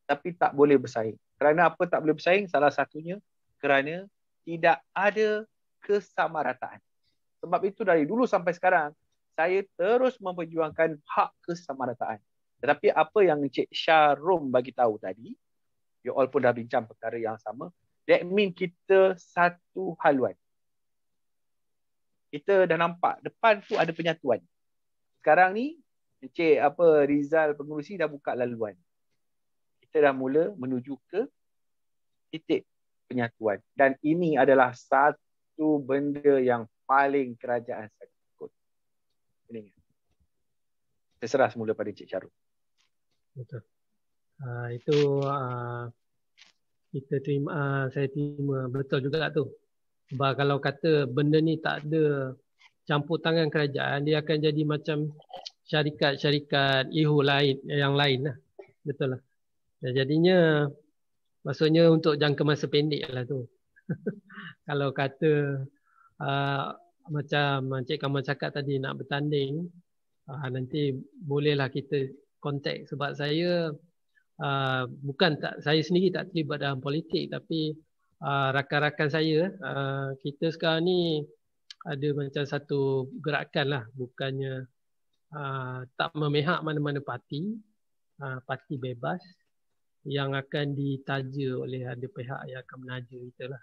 Tapi tak boleh bersaing. Kerana apa tak boleh bersaing? Salah satunya kerana tidak ada kesamarataan. Sebab itu dari dulu sampai sekarang, saya terus memperjuangkan hak kesamarataan. Tetapi apa yang Encik Syarum bagi tahu tadi, you all pun dah bincang perkara yang sama, that mean kita satu haluan. Kita dah nampak depan tu ada penyatuan. Sekarang ni Encik Rizal Pengurusi dah buka laluan. Kita dah mula menuju ke titik penyatuan. Dan ini adalah satu benda yang paling kerajaan takut. Ini. Saya serah semula pada Encik Syarum. Betul. Itu kita terima, saya terima betul juga tu. Sebab kalau kata benda ni tak ada campur tangan kerajaan, dia akan jadi macam syarikat-syarikat ihu lain yang lain lah. Betul lah. Dan jadinya maksudnya untuk jangka masa pendek lah tu. Kalau kata macam Encik Kamal cakap tadi nak bertanding, nanti bolehlah kita kontak. Sebab saya saya sendiri tak terlibat dalam politik, tapi rakan-rakan saya, kita sekarang ni ada macam satu gerakan lah, bukannya tak memihak mana-mana parti, parti bebas yang akan ditaja oleh ada pihak yang akan menaja kita lah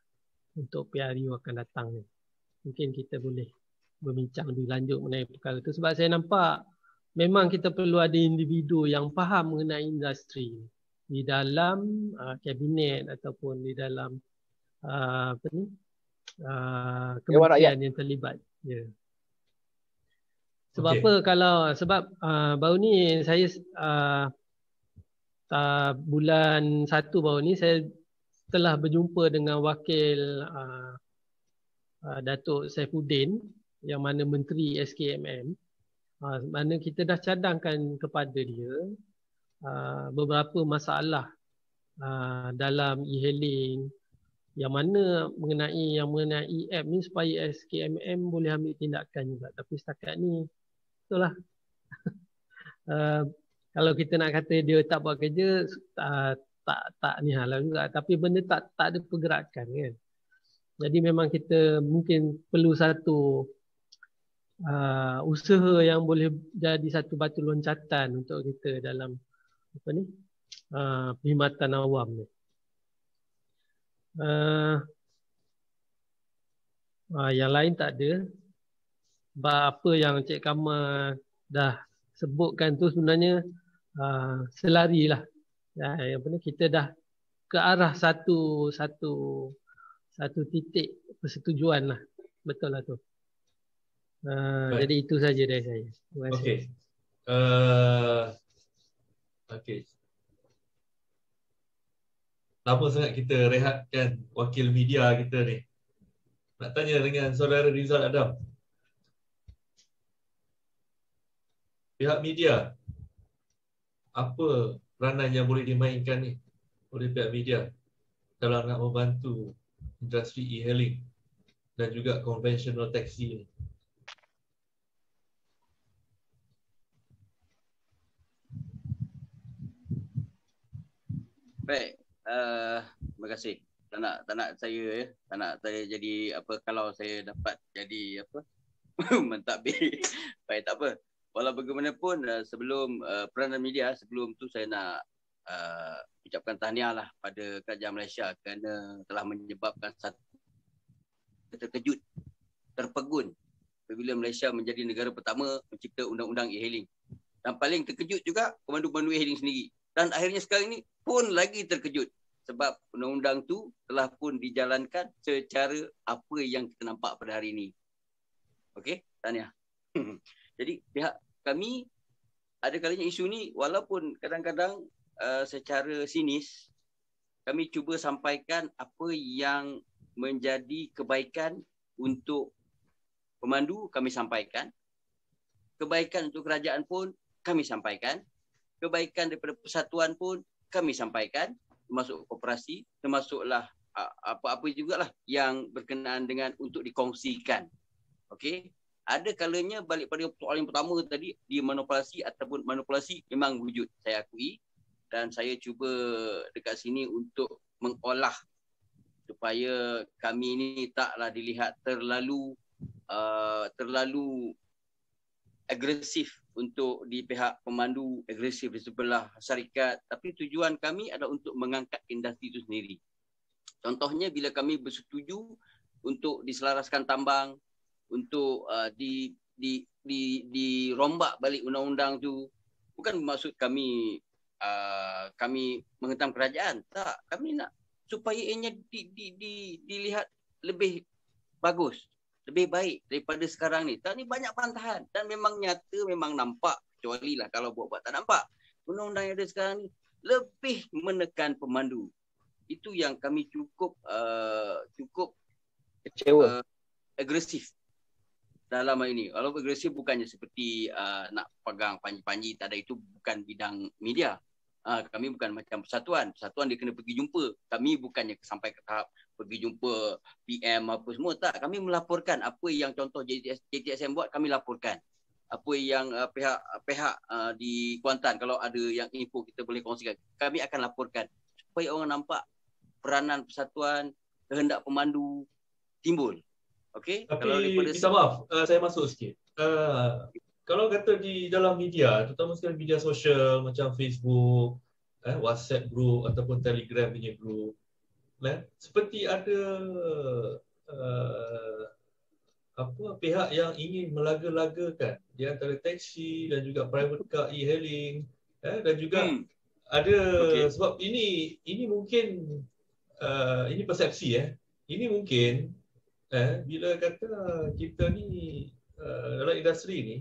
untuk PRU akan datang ni. Mungkin kita boleh berbincang lebih lanjut mengenai perkara itu. Sebab saya nampak memang kita perlu ada individu yang faham mengenai industri di dalam kabinet ataupun di dalam kementerian yang terlibat. Ya. Sebab apa sebab baru ni saya bulan 1 baru ni saya telah berjumpa dengan wakil Datuk Saifuddin yang mana Menteri SKMM. Mana kita dah cadangkan kepada dia beberapa masalah dalam e-hailing yang mana mengenai app ni supaya SKMM boleh ambil tindakan juga. Tapi setakat ni itulah. Kalau kita nak kata dia tak buat kerja, tak ni hal juga. Tapi benda tak ada pergerakan kan. Jadi memang kita mungkin perlu satu usaha yang boleh jadi satu batu loncatan untuk kita dalam perkhidmatan awam ni. Yang lain tak ada. Sebab apa yang Encik Kamal dah sebutkan tu sebenarnya selarilah. Kita dah ke arah satu titik persetujuan lah. Betul lah tu. Jadi itu saja dari saya. Terima kasih. Okey. Okey. Lama sangat kita rehatkan wakil media kita ni. Nak tanya dengan saudara Rizal Adam. Pihak media, apa peranan yang boleh dimainkan ni oleh pihak media dalam nak membantu industri e-hailing dan juga konvensional taksi ni? Baik, terima kasih. Tak nak saya jadi apa kalau saya dapat jadi apa mentadbir. Baik, tak apa. Walau bagaimanapun sebelum peranan media, sebelum tu saya nak ucapkan tahniah lah pada kerajaan Malaysia kerana telah menyebabkan satu terkejut, terpegun apabila Malaysia menjadi negara pertama mencipta undang-undang e-hailing. Dan paling terkejut juga pemandu-pemandu e-hailing sendiri. Dan akhirnya sekarang ini pun lagi terkejut sebab undang-undang tu telah pun dijalankan secara apa yang kita nampak pada hari ini. Okey, tahniah. Jadi pihak kami ada kalanya isu ni walaupun kadang-kadang secara sinis kami cuba sampaikan apa yang menjadi kebaikan untuk pemandu kami sampaikan. Kebaikan untuk kerajaan pun kami sampaikan. Kebaikan daripada persatuan pun kami sampaikan, termasuk koperasi, termasuklah apa-apa jugalah yang berkenaan dengan untuk dikongsikan. Okey. Ada kalanya balik pada soalan yang pertama tadi, dimanipulasi ataupun manipulasi memang wujud, saya akui. Dan saya cuba dekat sini untuk mengolah supaya kami ini taklah dilihat terlalu agresif untuk di pihak pemandu, agresif di sebelah syarikat. Tapi tujuan kami adalah untuk mengangkat industri itu sendiri. Contohnya bila kami bersetuju untuk diselaraskan tambang, untuk dirombak balik undang-undang tu, bukan bermaksud kami menghentam kerajaan. Tak, kami nak supaya ianya dilihat lebih bagus, lebih baik daripada sekarang ni. Tak, ni banyak pantahan dan memang nyata, memang nampak, kecuali lah kalau buat-buat tak nampak. Undang-undang yang ada sekarang ni lebih menekan pemandu. Itu yang kami cukup kecewa, agresif dalam hal ini. Kalau agresif bukannya seperti nak pegang panji-panji, tak ada, itu bukan bidang media. Kami bukan macam persatuan. Persatuan dia kena pergi jumpa. Kami bukannya sampai ke tahap pergi jumpa PM apa semua. Tak, kami melaporkan apa yang contoh JTSM buat, kami laporkan. Apa yang pihak di Kuantan, kalau ada yang info kita boleh kongsikan, kami akan laporkan supaya orang nampak peranan persatuan, kehendak pemandu timbul. Okey. Tapi minta maaf, saya masuk sikit. Kalau kata di dalam media, terutama sekali media sosial macam Facebook, WhatsApp group ataupun Telegram punya group, seperti ada pihak yang ingin melaga-lagakan di antara taksi dan juga private car e-hailing, dan juga ada sebab ini mungkin ini persepsi ini mungkin bila kata kita ni dalam industri ni,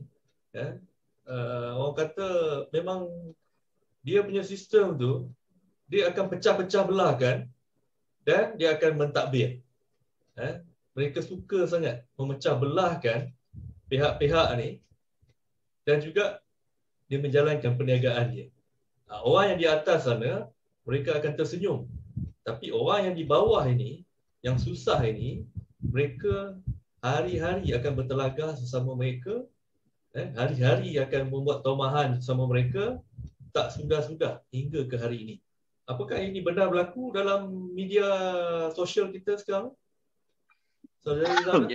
orang kata memang dia punya sistem tu dia akan pecah-pecah belahkan dan dia akan mentadbir. Mereka suka sangat memecah belahkan pihak-pihak ni dan juga dia menjalankan perniagaan dia. Orang yang di atas sana mereka akan tersenyum. Tapi orang yang di bawah ini, yang susah ini, mereka hari-hari akan bertelaga sesama mereka, hari-hari akan membuat tomahan sesama mereka, tak sudah-sudah hingga ke hari ini. Apakah ini benar berlaku dalam media sosial kita sekarang? Saudara Zana?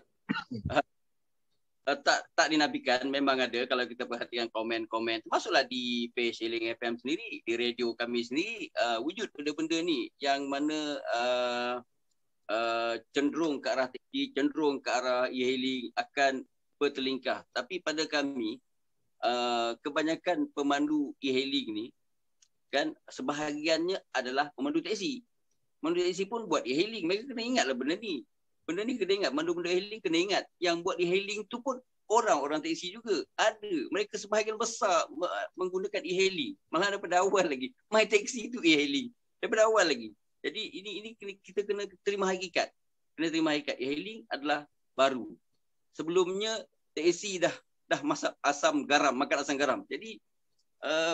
Tak dinafikan, memang ada. Kalau kita perhatikan komen-komen, termasuklah di page Hailing FM sendiri, di radio kami sendiri, wujud benda-benda ni yang mana cenderung ke arah taksi, cenderung ke arah e-hailing akan bertelingkah. Tapi pada kami, kebanyakan pemandu e-hailing ni kan sebahagiannya adalah pemandu taksi. Pemandu taksi pun buat e-hailing, mereka kena ingatlah benda ni. Benda ni kena ingat, mandu-mandu e-hailing kena ingat. Yang buat e-hailing tu pun orang taksi juga. Ada. Mereka sebahagian besar menggunakan e-hailing. Malah daripada awal lagi. My Taxi tu e-hailing. Daripada awal lagi. Jadi ini kita kena terima hakikat. Kena terima hakikat. E-hailing adalah baru. Sebelumnya taksi dah masak asam garam, makan asam garam. Jadi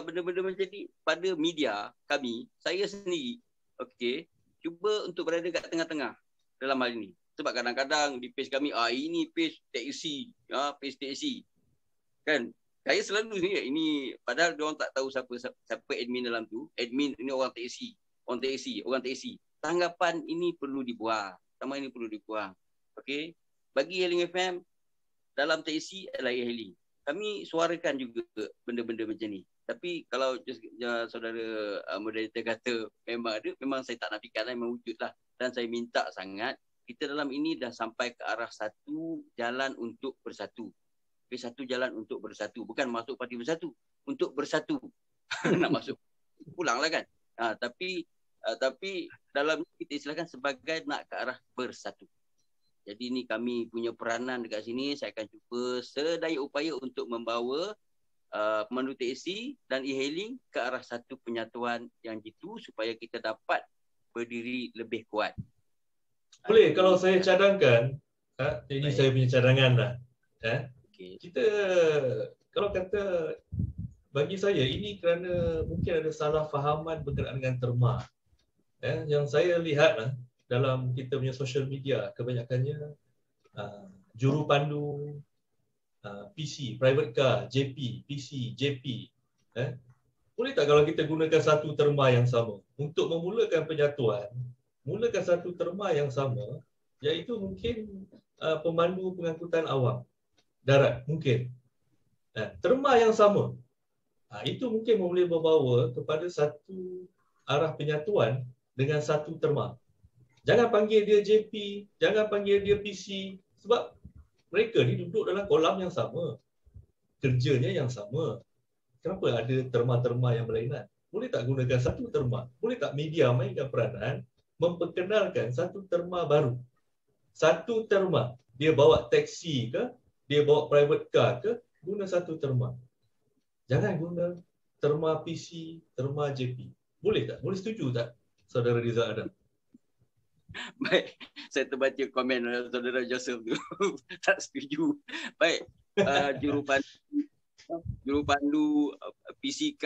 benda-benda macam ni pada media kami, saya sendiri, okey, cuba untuk berada kat tengah-tengah dalam hal ini. Sebab kadang-kadang di page kami, ini page taksi, page taksi. Kan? Saya selalu ini padahal diorang tak tahu siapa admin dalam tu. Admin ini orang taksi. Tanggapan ini perlu dibuang. Sama ini perlu dibuang. Okey. Bagi Hailing FM, dalam taksi adalah e-hailing. Kami suarakan juga benda-benda macam ni. Tapi kalau saudara moderator kata memang ada, memang saya tak nafikan, memang wujud lah. Dan saya minta sangat, kita dalam ini dah sampai ke arah satu jalan untuk bersatu. Satu jalan untuk bersatu. Bukan masuk parti bersatu. Untuk bersatu. Nak masuk. Pulanglah kan. Tapi dalam kita istilahkan sebagai nak ke arah bersatu. Jadi ni kami punya peranan dekat sini. Saya akan cuba sedaya upaya untuk membawa pemandu taksi dan e-hailing ke arah satu penyatuan yang jitu supaya kita dapat berdiri lebih kuat. Boleh kalau saya cadangkan, ini saya punya cadangan lah. Okay. Kita kalau kata bagi saya ini kerana mungkin ada salah fahaman berkenaan dengan terma. Yang saya lihat lah dalam kita punya social media kebanyakannya juru pandu, PC, private car, JP, PC, JP. Boleh tak kalau kita gunakan satu terma yang sama? Untuk memulakan penyatuan, mulakan satu terma yang sama, iaitu mungkin pemandu pengangkutan awam darat, mungkin. Terma yang sama, itu mungkin boleh membawa kepada satu arah penyatuan dengan satu terma. Jangan panggil dia JP, jangan panggil dia PC, sebab mereka ni duduk dalam kolam yang sama, kerjanya yang sama. Kenapa ada terma-terma yang berlainan? Boleh tak gunakan satu terma? Boleh tak media mainkan peranan memperkenalkan satu terma baru? Satu terma, dia bawa taksi ke, dia bawa private car ke, guna satu terma. Jangan guna terma PC, terma JP. Boleh tak? Boleh setuju tak, Saudara Rizal Adam? Baik, saya terbaca komen Saudara Joseph tu. Tak setuju. Baik, jurupandu PCK,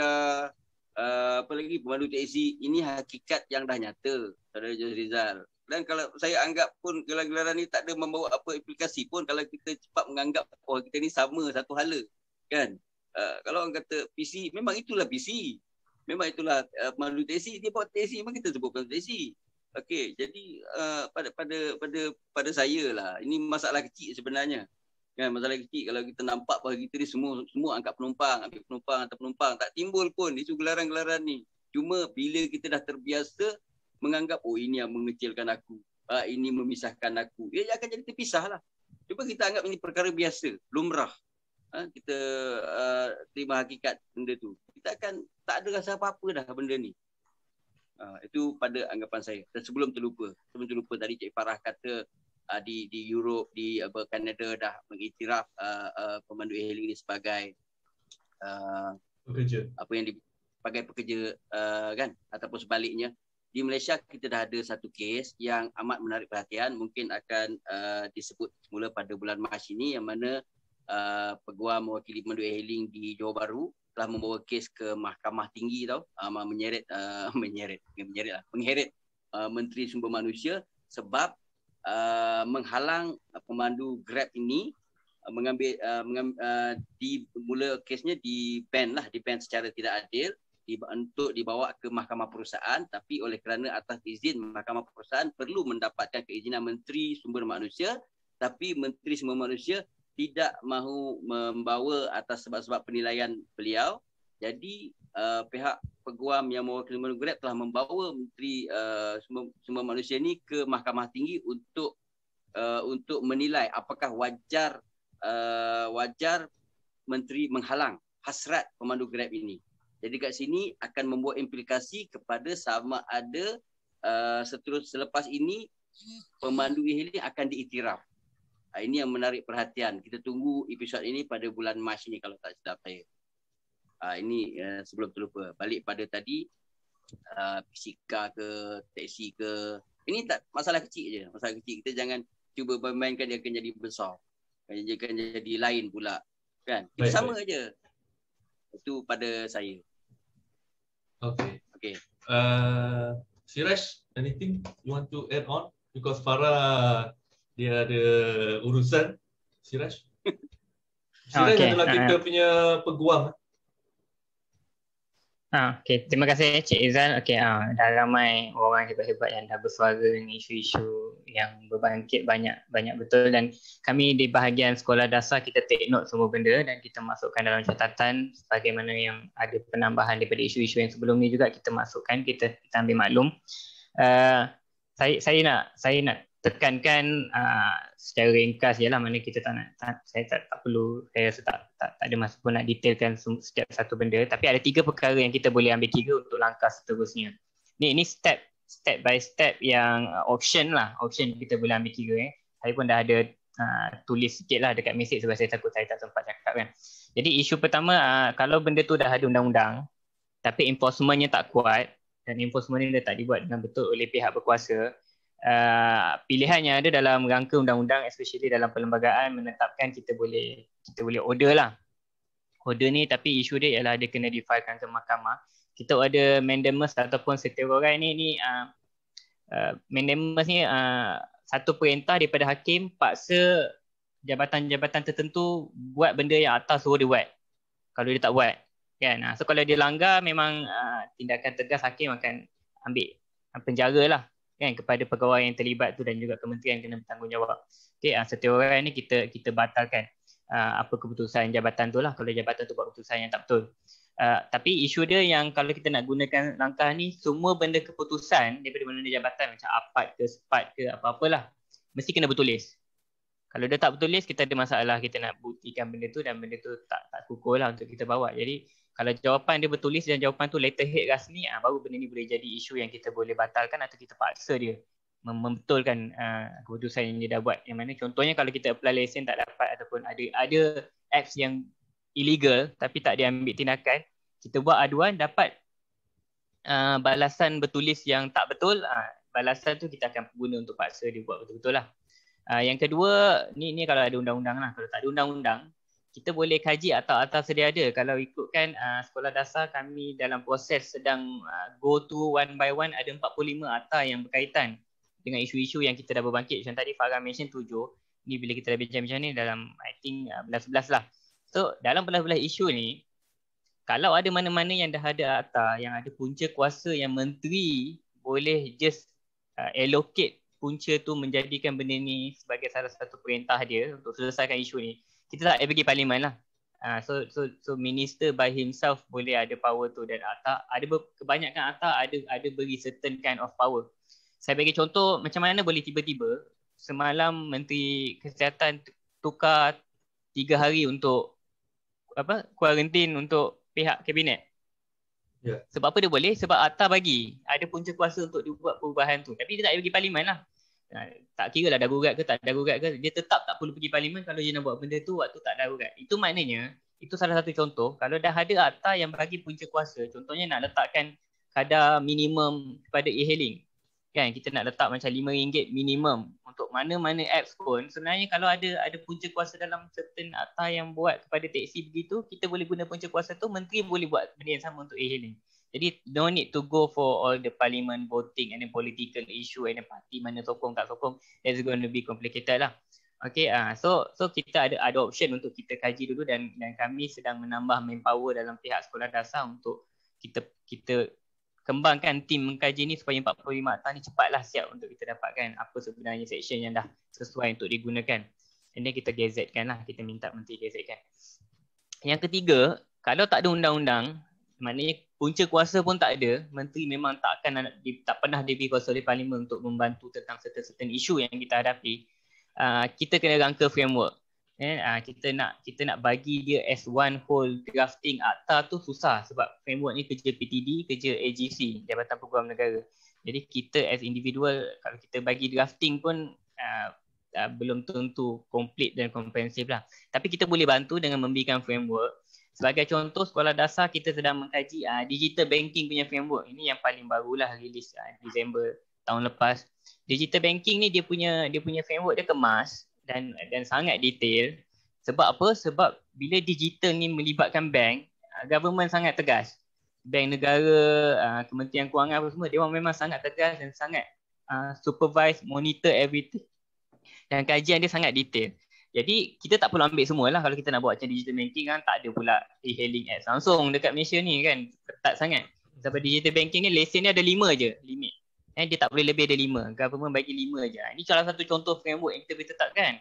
apa lagi, pemandu taksi, ini hakikat yang dah nyata, Saudara Joseph Rizal. Dan kalau saya anggap pun gelar-gelaran ni tak ada membawa apa implikasi pun kalau kita cepat menganggap kita ni sama satu hala, kan? Kalau orang kata PC, memang itulah PC. Memang itulah pemandu taksi, dia bawa taksi, memang kita sebut pemandu taksi. Okey, jadi pada saya lah, ini masalah kecil sebenarnya. Kan, masalah kecil kalau kita nampak bahawa kita ni semua angkat penumpang, ambil penumpang, hantar penumpang, tak timbul pun isu gelaran-gelaran ni. Cuma bila kita dah terbiasa menganggap ini yang mengecilkan aku, ini memisahkan aku, dia akan jadi terpisah lah. Cuba kita anggap ini perkara biasa, lumrah. Kita terima hakikat benda tu. Kita akan tak ada rasa apa-apa dah benda ni. Itu pada anggapan saya. Dan sebelum terlupa tadi Cik Farah kata di Europe, di Kanada dah mengiktiraf pemandu e-hailing ini sebagai pekerja. Apa yang sebagai pekerja, kan, ataupun sebaliknya. Di Malaysia kita dah ada satu kes yang amat menarik perhatian, mungkin akan disebut semula pada bulan Mac ini, yang mana Peguam mewakili pemandu e-hailing di Johor Bahru telah membawa kes ke Mahkamah Tinggi menyeret Menteri Sumber Manusia sebab menghalang pemandu Grab ini mengambil mula kesnya di ban secara tidak adil untuk dibawa ke Mahkamah Perusahaan, tapi oleh kerana atas izin Mahkamah Perusahaan perlu mendapatkan keizinan Menteri Sumber Manusia, tapi Menteri Sumber Manusia tidak mahu membawa atas sebab-sebab penilaian beliau. Jadi pihak peguam yang mewakili Grab telah membawa Menteri Sumber Manusia ini ke Mahkamah Tinggi untuk menilai apakah wajar Menteri menghalang hasrat pemandu Grab ini. Jadi kat sini akan membuat implikasi kepada sama ada selepas ini pemandu e-hailing akan diiktiraf. Ini yang menarik perhatian. Kita tunggu episod ini pada bulan Mac ini kalau tak silap saya. Ini sebelum terlupa. Balik pada tadi, PCK ke, taksi ke. Ini tak masalah kecil je. Masalah kecil. Kita jangan cuba bermainkan dia akan jadi besar. Akan jadi lain pula. Kan? Kita sama je. Itu pada saya. Okay. Siraj, anything you want to add on? Because Farah dia ada urusan. Siraj adalah kita punya peguam. Okay, terima kasih Cik Izal. Dah ramai orang hebat-hebat yang dah bersuara dengan isu-isu yang berbangkit banyak betul, dan kami di bahagian sekolah dasar kita take note semua benda dan kita masukkan dalam catatan sebagaimana yang ada penambahan daripada isu-isu yang sebelum ni juga kita masukkan, kita ambil maklum. Saya nak tekankan secara ringkas je lah, mana kita saya tak perlu, saya rasa tak ada masa pun nak detailkan setiap satu benda, tapi ada 3 perkara yang kita boleh ambil kira untuk langkah seterusnya. Ini step by step yang option kita boleh ambil kira. Saya pun dah ada tulis sikit lah dekat mesej sebab saya takut saya tak sempat cakap kan. Jadi isu pertama, kalau benda tu dah ada undang-undang tapi enforcementnya tak kuat dan enforcementnya tak dibuat dengan betul oleh pihak berkuasa, pilihannya ada dalam rangka undang-undang, especially dalam perlembagaan, menetapkan kita boleh order lah. Order ni tapi isu dia ialah dia kena difilekan ke mahkamah. Kita ada mandamus ataupun setiausaha ni mandamus ni satu perintah daripada hakim paksa jabatan-jabatan tertentu buat benda yang atas suruh dia buat. Kalau dia tak buat, kan? So kalau dia langgar, memang tindakan tegas hakim akan ambil penjara lah, kan, kepada pegawai yang terlibat tu dan juga kementerian kena bertanggungjawab. Okay, setiausaha ni kita batalkan apa keputusan jabatan tu lah kalau jabatan tu buat keputusan yang tak betul. Tapi isu dia yang kalau kita nak gunakan langkah ni, semua benda keputusan daripada mana jabatan macam APAD ke SPAT ke apa-apalah mesti kena bertulis. Kalau dia tak bertulis, kita ada masalah, kita nak buktikan benda tu dan benda tu tak kukuh lah untuk kita bawa. Jadi kalau jawapan dia bertulis dan jawapan tu letterhead rasmi, baru benda ni boleh jadi isu yang kita boleh batalkan atau kita paksa dia membetulkan keputusan yang dia dah buat. Yang mana contohnya kalau kita apply lesen tak dapat ataupun ada apps yang illegal tapi tak diambil tindakan, kita buat aduan dapat balasan bertulis yang tak betul, balasan tu kita akan guna untuk paksa dia buat betul-betul lah. Yang kedua, ni kalau ada undang-undang lah. Kalau tak ada undang-undang, kita boleh kaji akta-akta sedia ada. Kalau ikutkan sekolah dasar kami dalam proses sedang go through one by one, ada 45 akta yang berkaitan dengan isu-isu yang kita dah berbangkit. Macam tadi Farah mention 7. Ni bila kita dah bincang-bincang ni dalam I think 11 lah. So dalam belas-belas isu ni, kalau ada mana-mana yang dah ada akta, yang ada punca kuasa yang menteri boleh just allocate punca tu menjadikan benda ni sebagai salah satu perintah dia untuk selesaikan isu ni, kita tak pergi parlimen lah. So minister by himself boleh ada power tu, dan akta kebanyakan akta ada beri certain kind of power. Saya bagi contoh macam mana boleh tiba-tiba semalam Menteri Kesihatan tukar 3 hari untuk kuarantin untuk pihak kabinet. Yeah. Sebab apa dia boleh? Sebab akta bagi ada punca kuasa untuk dia buat perubahan tu. Tapi dia tak pergi parlimen lah. Tak kira lah darurat ke tak darurat ke, dia tetap tak perlu pergi parlimen kalau dia nak buat benda tu waktu tak darurat. Itu maknanya, itu salah satu contoh, kalau dah ada akta yang bagi punca kuasa, contohnya nak letakkan kadar minimum kepada e-hailing, kan, kita nak letak macam RM5 minimum untuk mana-mana apps pun, sebenarnya kalau ada punca kuasa dalam certain akta yang buat kepada teksi begitu, kita boleh guna punca kuasa tu, menteri boleh buat benda yang sama untuk e-hailing. Jadi no need to go for all the parliament voting and then political issue and then parti mana sokong tak sokong. It's going to be complicated lah. Okay, so kita ada option untuk kita kaji dulu, dan kami sedang menambah manpower dalam pihak sekolah dasar untuk kita kembangkan tim mengkaji ni supaya 45 akta ni cepatlah siap untuk kita dapatkan apa sebenarnya section yang dah sesuai untuk digunakan. And then kita gazetkan lah, kita minta menteri gazetkan. Yang ketiga, kalau tak ada undang-undang, maknanya punca kuasa pun tak ada, menteri memang tak pernah diberi kuasa oleh parlimen untuk membantu tentang certain isu yang kita hadapi. Kita kena rangka framework. Kita nak bagi dia as one whole drafting akta tu susah, sebab framework ni kerja PTD, kerja AGC, Jabatan Peguam Negara. Jadi kita as individual kalau kita bagi drafting pun belum tentu complete dan komprehensif lah. Tapi kita boleh bantu dengan memberikan framework. Sebagai contoh, sekolah dasar kita sedang mengkaji digital banking punya framework. Ini yang paling barulah rilis Disember tahun lepas. Digital banking ni dia punya framework dia kemas dan sangat detail. Sebab apa? Sebab bila digital ni melibatkan bank, government sangat tegas. Bank negara, Kementerian Kewangan apa semua, dia orang memang sangat tegas dan sangat supervise, monitor everything. Dan kajian dia sangat detail. Jadi kita tak perlu ambil semua lah. Kalau kita nak buat macam digital banking kan, tak ada pula e-hailing apps langsung dekat Malaysia ni kan, ketat sangat. Sebab digital banking ni lesen ni ada 5 je limit. Dia tak boleh lebih ada 5. Government bagi 5 je. Ini salah satu contoh framework yang kita boleh tetapkan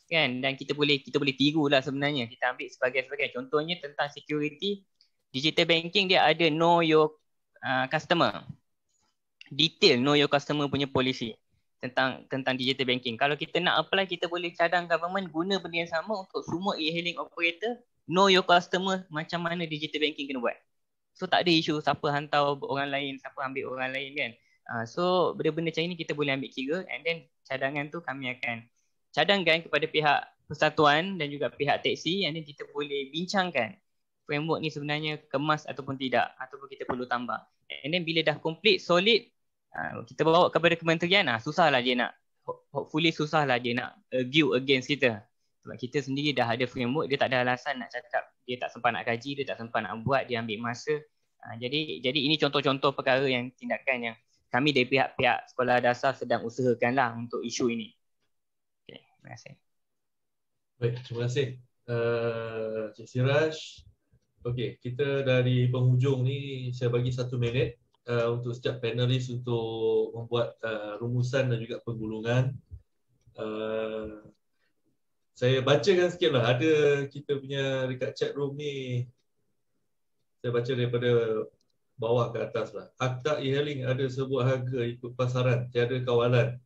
kan, dan kita boleh tiru lah sebenarnya. Kita ambil sebagai contohnya tentang security. Digital banking dia ada know your customer. Detail know your customer punya policy tentang digital banking. Kalau kita nak apply, kita boleh cadang government guna benda yang sama untuk semua e-hailing operator. Know your customer, macam mana digital banking kena buat. So tak ada isu siapa hantar orang lain, siapa ambil orang lain kan. So benda-benda macam ini kita boleh ambil kira, and then cadangan tu kami akan cadangkan kepada pihak persatuan dan juga pihak teksi, and then kita boleh bincangkan framework ni sebenarnya kemas ataupun tidak, ataupun kita perlu tambah. And then bila dah complete, solid, kita bawa kepada kementerian, susahlah dia nak, hopefully susahlah dia nak argue against kita. Sebab kita sendiri dah ada framework, dia tak ada alasan nak cakap dia tak sempat nak kaji, dia tak sempat nak buat, dia ambil masa. Jadi ini contoh-contoh perkara yang tindakan yang kami dari pihak sekolah dasar sedang usahakanlah untuk isu ini. Okay, terima kasih. Baik, terima kasih Cik Siraj. Okey, kita dari penghujung ni saya bagi 1 minit untuk setiap panelis untuk membuat rumusan dan juga penggulungan. Saya bacakan sikit lah, ada kita punya dekat chat room ni, saya baca daripada bawah ke atas lah. Akta e-hailing ada sebuah harga ikut pasaran, tiada kawalan.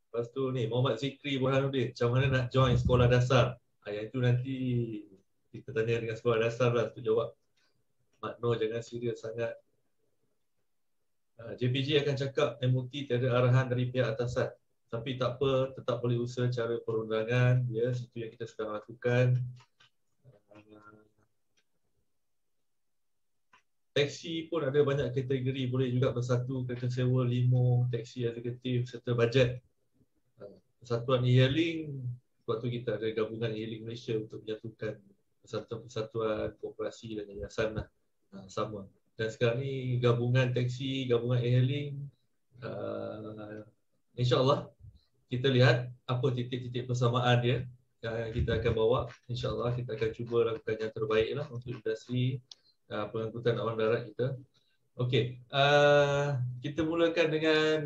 Lepas tu ni, Muhammad Zikri Burhanuddin, macam mana nak join sekolah dasar? Yang itu nanti kita tanya dengan sekolah dasar lah untuk jawab. Mak Noh jangan serius sangat. JPG akan cakap MOT tiada arahan dari pihak atasan. Tapi tak apa, tetap boleh usaha cara perundangan. Ya, itu yang kita sedang lakukan. Taksi pun ada banyak kategori. Boleh juga bersatu kereta sewa, limo, taksi eksekutif serta bajet. Persatuan e-hailing, sebab tu kita ada gabungan e-hailing Malaysia untuk menyatukan persatuan-persatuan, koperasi dan yayasan lah. Sama. Dan sekarang ni gabungan taksi, gabungan e-hailing, insyaAllah kita lihat apa titik-titik persamaan dia yang kita akan bawa. InsyaAllah kita akan cuba lakukan yang terbaik lah untuk industri pengangkutan awan darat kita. Okey, kita mulakan dengan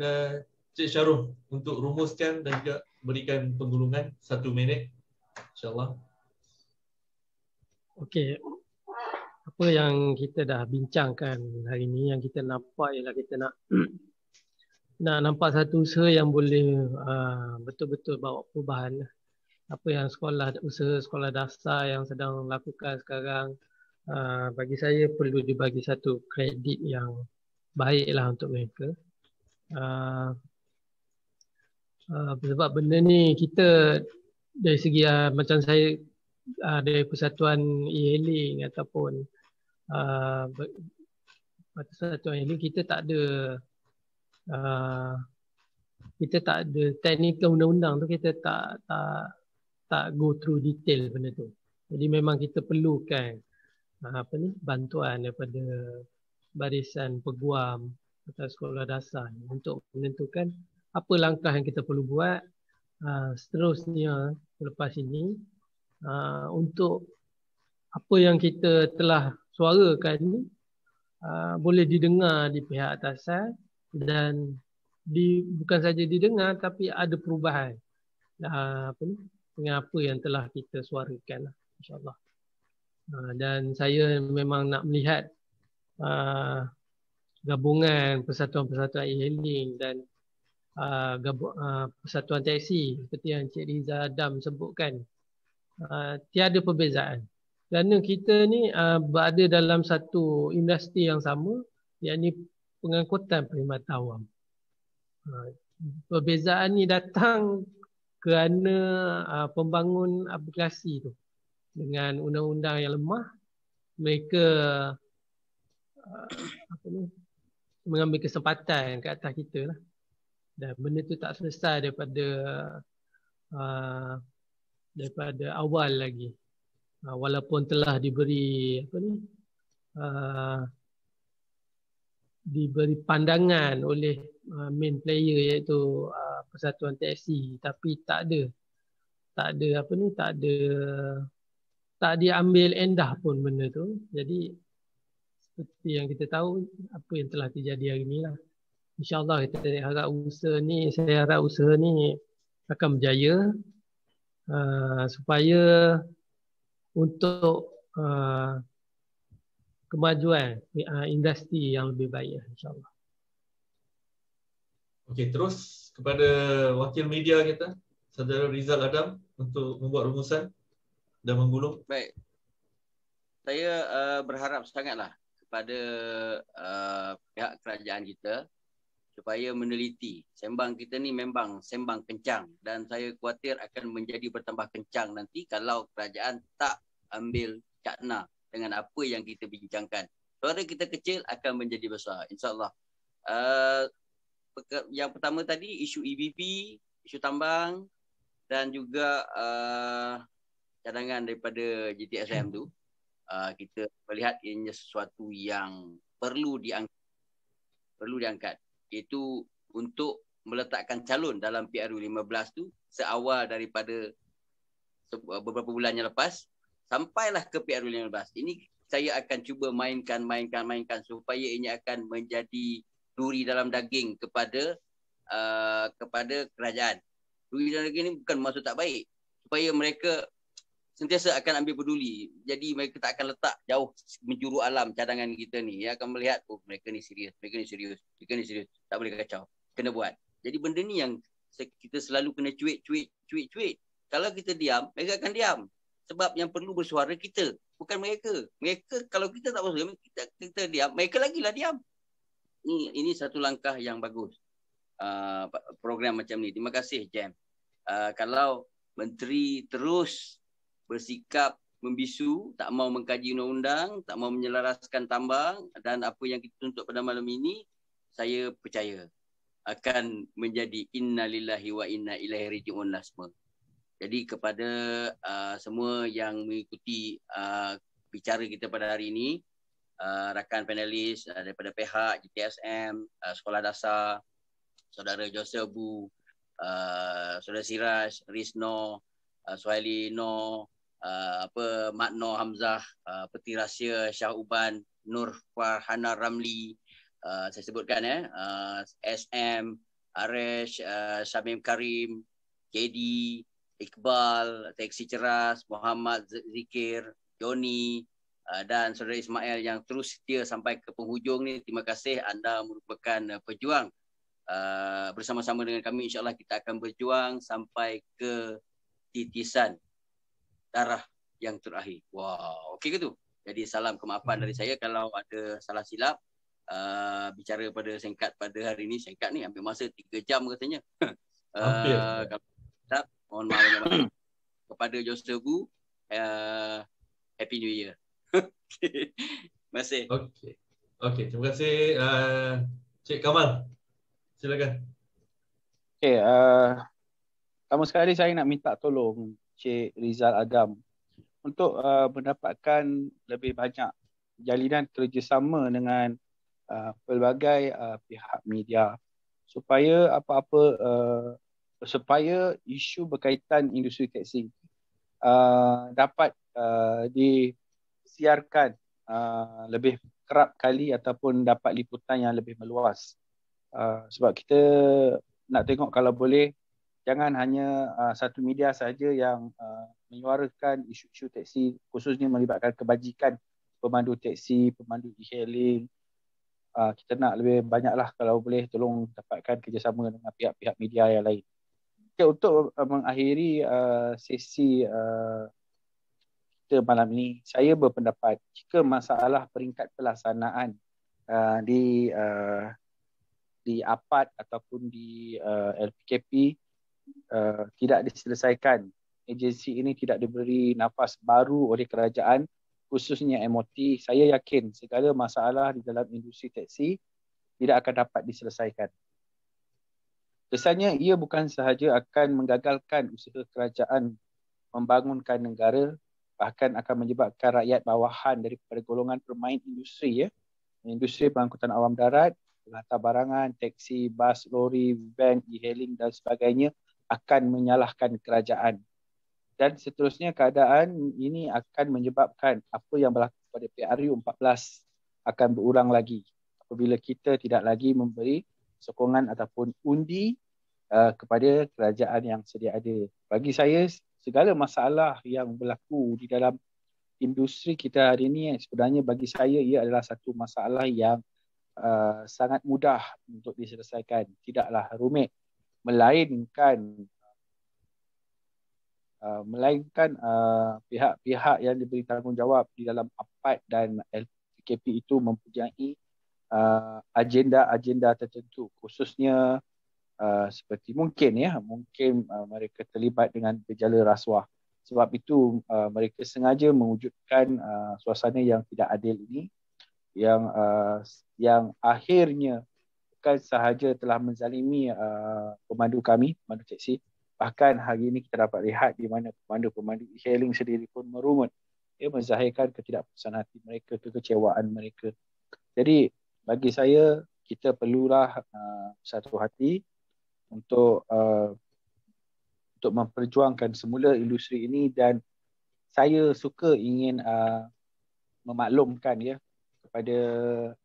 Cik Syarul untuk rumuskan dan juga berikan penggulungan 1 minit. InsyaAllah. Okey. Apa yang kita dah bincangkan hari ini, yang kita nampak ialah kita nak nampak satu usaha yang boleh betul-betul bawa perubahan. Apa yang usaha sekolah dasar yang sedang lakukan sekarang, bagi saya perlu dibagi satu kredit yang baiklah untuk mereka. Sebab benda ni kita dari segi macam saya dari persatuan e-hailing ataupun persatuan e-hailing, kita tak ada teknikal undang-undang tu, kita tak go through detail benda tu. Jadi memang kita perlukan bantuan daripada barisan peguam atau sekolah dasar untuk menentukan apa langkah yang kita perlu buat seterusnya selepas ini, untuk apa yang kita telah suarakan ni boleh didengar di pihak atasan dan bukan saja didengar tapi ada perubahan dengan apa yang telah kita suarakan lah, insyaAllah. Dan saya memang nak melihat gabungan persatuan-persatuan e-hailing dan persatuan taksi seperti yang Cik Riza Adam sebutkan, tiada perbezaan kerana kita ni berada dalam satu industri yang sama, iaitu pengangkutan perkhidmatan awam. Perbezaan ni datang kerana pembangun aplikasi tu dengan undang-undang yang lemah, mereka mengambil kesempatan ke atas kita lah. Dan benda tu tak selesai daripada awal lagi. Walaupun telah diberi pandangan oleh main player iaitu persatuan taksi, tapi tak diambil endah pun benda tu. Jadi seperti yang kita tahu apa yang telah terjadi hari ni lah. InsyaAllah saya harap usaha ni akan berjaya supaya untuk kemajuan industri yang lebih baik, insyaAllah. Okey, terus kepada wakil media kita, Saudara Rizal Adam, untuk membuat rumusan dan menggulung. Baik. Saya berharap sangatlah kepada pihak kerajaan kita supaya meneliti. Sembang kita ni memang sembang kencang dan saya khawatir akan menjadi bertambah kencang nanti kalau kerajaan tak ambil cakna dengan apa yang kita bincangkan. Suara kita kecil akan menjadi besar, insyaAllah. Yang pertama tadi isu EBP, isu tambang dan juga cadangan daripada GTSM tu, kita melihat ianya sesuatu yang perlu diangkat, iaitu untuk meletakkan calon dalam PRU 15 tu seawal daripada beberapa bulan yang lepas sampailah ke PRU yang lepas. Ini saya akan cuba mainkan supaya ini akan menjadi duri dalam daging kepada kerajaan. Duri dalam daging ini bukan maksud tak baik, supaya mereka sentiasa akan ambil peduli. Jadi mereka tak akan letak jauh menjuru alam cadangan kita ni. Dia akan melihat, oh mereka ni serius, mereka ni serius. Tak boleh kacau. Kena buat. Jadi benda ni yang kita selalu kena cuit. Kalau kita diam, mereka akan diam. Sebab yang perlu bersuara kita, bukan mereka. Mereka kalau kita tak bersuara, kita diam, mereka lagilah diam. Ini satu langkah yang bagus. Program macam ni. Terima kasih Jam. Kalau menteri terus bersikap membisu, tak mau mengkaji undang-undang, tak mau menyelaraskan tambang dan apa yang kita tuntut pada malam ini, saya percaya akan menjadi innalillahi wa inna ilaihi raji'un semua. Jadi kepada semua yang mengikuti bicara kita pada hari ini, rakan panelis daripada pihak GTSM, Sekolah Dasar, Saudara Joseph Bu, Saudara Siraj, Rizno, Suhaili No, Mak Noh Hamzah, Peti Rahsia Shah Uban, Nur Farhana Ramli, saya sebutkan SM, Aresh, Syamim Karim, KD, Iqbal, Teksi Ceras, Muhammad Zikir, Joni dan Saudara Ismail yang terus setia sampai ke penghujung ni. Terima kasih, anda merupakan pejuang. Bersama-sama dengan kami insyaAllah kita akan berjuang sampai ke titisan darah yang terakhir. Wow, okey ke tu? Jadi salam kemaafan dari saya kalau ada salah silap. Bicara pada singkat pada hari ini, singkat ni ambil masa 3 jam katanya. Kalau tak, mohon maaf banyak-banyak. Kepada Joseph Bu, Happy New Year. Terima kasih. Okey, terima kasih Cik Kamal. Silakan. Okey, pertama sekali saya nak minta tolong Cik Rizal Adam untuk mendapatkan lebih banyak jalinan kerjasama dengan pelbagai pihak media supaya supaya isu berkaitan industri tekstil dapat disiarkan lebih kerap kali ataupun dapat liputan yang lebih meluas. Sebab kita nak tengok kalau boleh jangan hanya satu media sahaja yang menyuarakan isu-isu teksi, khususnya melibatkan kebajikan pemandu teksi, pemandu e-hailing. Kita nak lebih banyaklah kalau boleh tolong dapatkan kerjasama dengan pihak-pihak media yang lain. Okay, untuk mengakhiri sesi kita malam ini, saya berpendapat jika masalah peringkat pelaksanaan di APAD ataupun di LPKP tidak diselesaikan, agensi ini tidak diberi nafas baru oleh kerajaan, khususnya MOT, saya yakin segala masalah di dalam industri teksi tidak akan dapat diselesaikan. Kesannya ia bukan sahaja akan menggagalkan usaha kerajaan membangunkan negara, bahkan akan menyebabkan rakyat bawahan daripada golongan pemain industri, industri pengangkutan awam darat, penghantar barangan, teksi, bas, lori, van, e-hailing dan sebagainya akan menyalahkan kerajaan. Dan seterusnya keadaan ini akan menyebabkan apa yang berlaku pada PRU 14 akan berulang lagi apabila kita tidak lagi memberi sokongan ataupun undi kepada kerajaan yang sedia ada. Bagi saya, segala masalah yang berlaku di dalam industri kita hari ini sebenarnya bagi saya ia adalah satu masalah yang sangat mudah untuk diselesaikan, tidaklah rumit, melainkan pihak-pihak yang diberi tanggungjawab di dalam APAD dan LPKP itu mempunyai agenda-agenda tertentu, khususnya seperti mungkin mereka terlibat dengan gejala rasuah. Sebab itu mereka sengaja mewujudkan suasana yang tidak adil ini, yang akhirnya bukan sahaja telah menzalimi pemandu kami, pemandu teksi, bahkan hari ini kita dapat lihat di mana pemandu-pemandu e-hailing sendiri pun merungut, menzahirkan ketidakpuasan hati mereka, kekecewaan mereka. Jadi bagi saya kita perlulah satu hati untuk untuk memperjuangkan semula industri ini, dan saya suka ingin memaklumkan ya kepada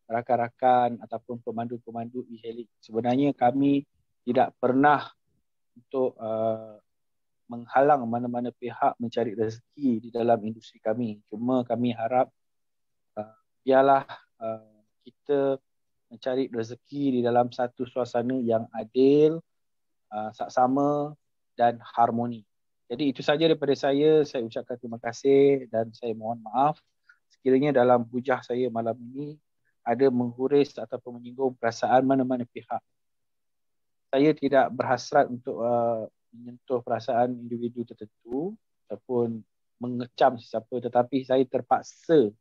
rakan-rakan ataupun pemandu-pemandu e-hailing. Sebenarnya kami tidak pernah untuk menghalang mana-mana pihak mencari rezeki di dalam industri kami. Cuma kami harap biarlah kita mencari rezeki di dalam satu suasana yang adil, saksama dan harmoni. Jadi itu saja daripada saya. Saya ucapkan terima kasih dan saya mohon maaf sekiranya dalam hujah saya malam ini ada menghuris ataupun menyinggung perasaan mana-mana pihak. Saya tidak berhasrat untuk menyentuh perasaan individu tertentu ataupun mengecam sesiapa, tetapi saya terpaksa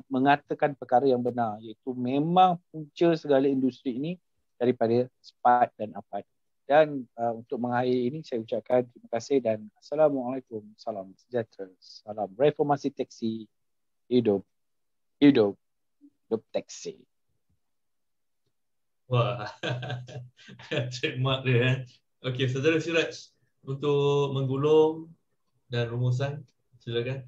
mengatakan perkara yang benar, iaitu memang punca segala industri ini daripada SPAT dan APAT. Dan untuk mengakhiri ini saya ucapkan terima kasih dan Assalamualaikum, salam sejahtera, salam reformasi taksi, hidup taksi. Wah, trademark dia. Okey, Saudara Siraj, untuk menggulung dan rumusan, silakan.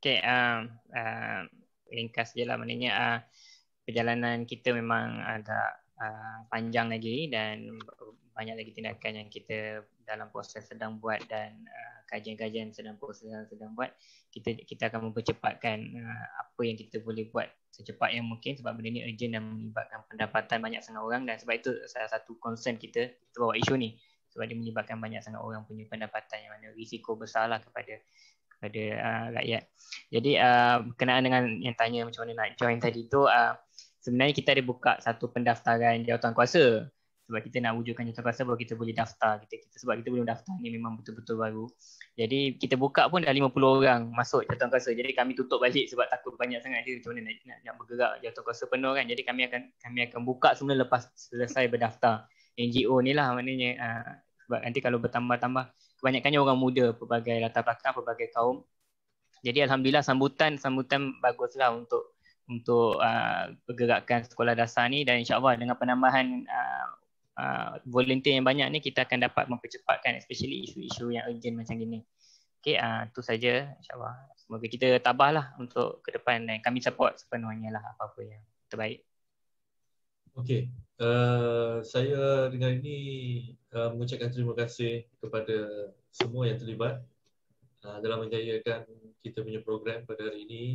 Okay, ringkas je lah, maknanya perjalanan kita memang agak panjang lagi dan banyak lagi tindakan yang kita dalam proses sedang buat dan kajian-kajian sedang buat. Kita akan mempercepatkan apa yang kita boleh buat secepat yang mungkin, sebab benda ni urgent dan melibatkan pendapatan banyak sangat orang, dan sebab itu salah satu concern kita bawa isu ni, sebab dia melibatkan banyak sangat orang punya pendapatan yang mana risiko besarlah kepada rakyat. Jadi berkenaan dengan yang tanya macam mana nak join tadi tu, sebenarnya kita ada buka satu pendaftaran jawatankuasa. Sebab kita nak wujudkan jawatankuasa baru kita boleh daftar. Sebab kita belum daftar ni memang betul-betul baru. Jadi kita buka pun dah 50 orang masuk jawatankuasa. Jadi kami tutup balik sebab takut banyak sangat dia macam mana nak bergerak jawatankuasa penuh kan. Jadi kami akan buka semula lepas selesai berdaftar. NGO ni lah maknanya, sebab nanti kalau bertambah-tambah, kebanyakannya orang muda, pelbagai latar belakang, pelbagai kaum. Jadi alhamdulillah sambutan baguslah untuk pergerakan sekolah dasar ni, dan insya-Allah dengan penambahan volunteer yang banyak ni kita akan dapat mempercepatkan especially isu-isu yang urgent macam gini. Okey, itu saja insya-Allah. Semoga kita tabahlah untuk ke depan dan kami support sepenuhnya lah apa-apa yang terbaik. Okey, saya dengan ini mengucapkan terima kasih kepada semua yang terlibat dalam menjayakan kita punya program pada hari ini,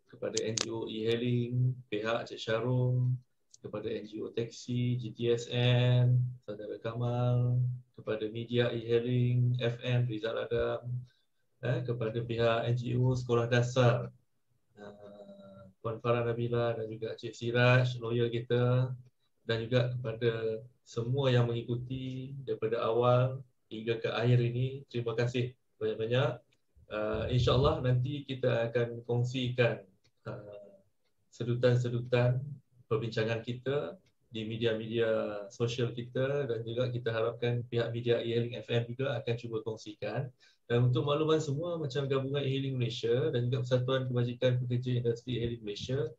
kepada NGO e-hailing, pihak Cik Syarum, kepada NGO Taxi, GTSN, Saudara Kamal, kepada media e-hailing, FM, Rizal Adam, kepada pihak NGO Sekolah Dasar, Puan Farah Nabila dan juga Cik Siraj, lawyer kita, dan juga kepada semua yang mengikuti daripada awal hingga ke akhir ini. Terima kasih banyak-banyak. InsyaAllah nanti kita akan kongsikan sedutan-sedutan perbincangan kita di media-media sosial kita, dan juga kita harapkan pihak media e-hailing FM juga akan cuba kongsikan. Dan untuk makluman semua, macam Gabungan e-hailing Malaysia dan juga Persatuan Kebajikan Pekerja Industri e-hailing Malaysia,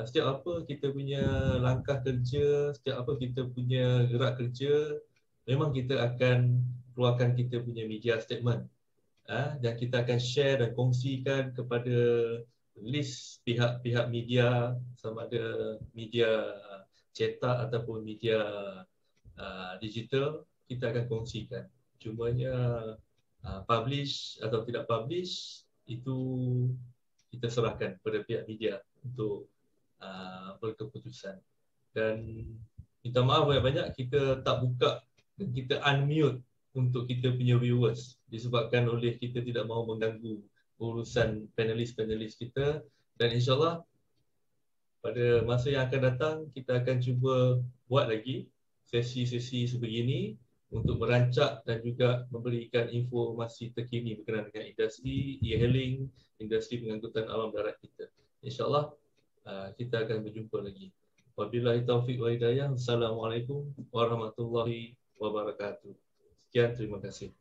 setiap apa kita punya langkah kerja, setiap apa kita punya gerak kerja, memang kita akan keluarkan kita punya media statement, dan kita akan share dan kongsikan kepada list pihak-pihak media, sama ada media cetak ataupun media digital, kita akan kongsikan. Cumanya publish atau tidak publish itu kita serahkan kepada pihak media untuk berkeputusan. Dan minta maaf banyak-banyak kita tak buka, kita unmute untuk kita punya viewers disebabkan oleh kita tidak mahu mengganggu urusan panelis-panelis kita. Dan insyaAllah pada masa yang akan datang kita akan cuba buat lagi sesi-sesi sebegini untuk merancak dan juga memberikan informasi terkini berkenaan dengan industri e-hailing, industri pengangkutan alam darat kita. InsyaAllah kita akan berjumpa lagi. Wabillahi taufiq wa hidayah. Assalamualaikum warahmatullahi wabarakatuh. Sekian, terima kasih.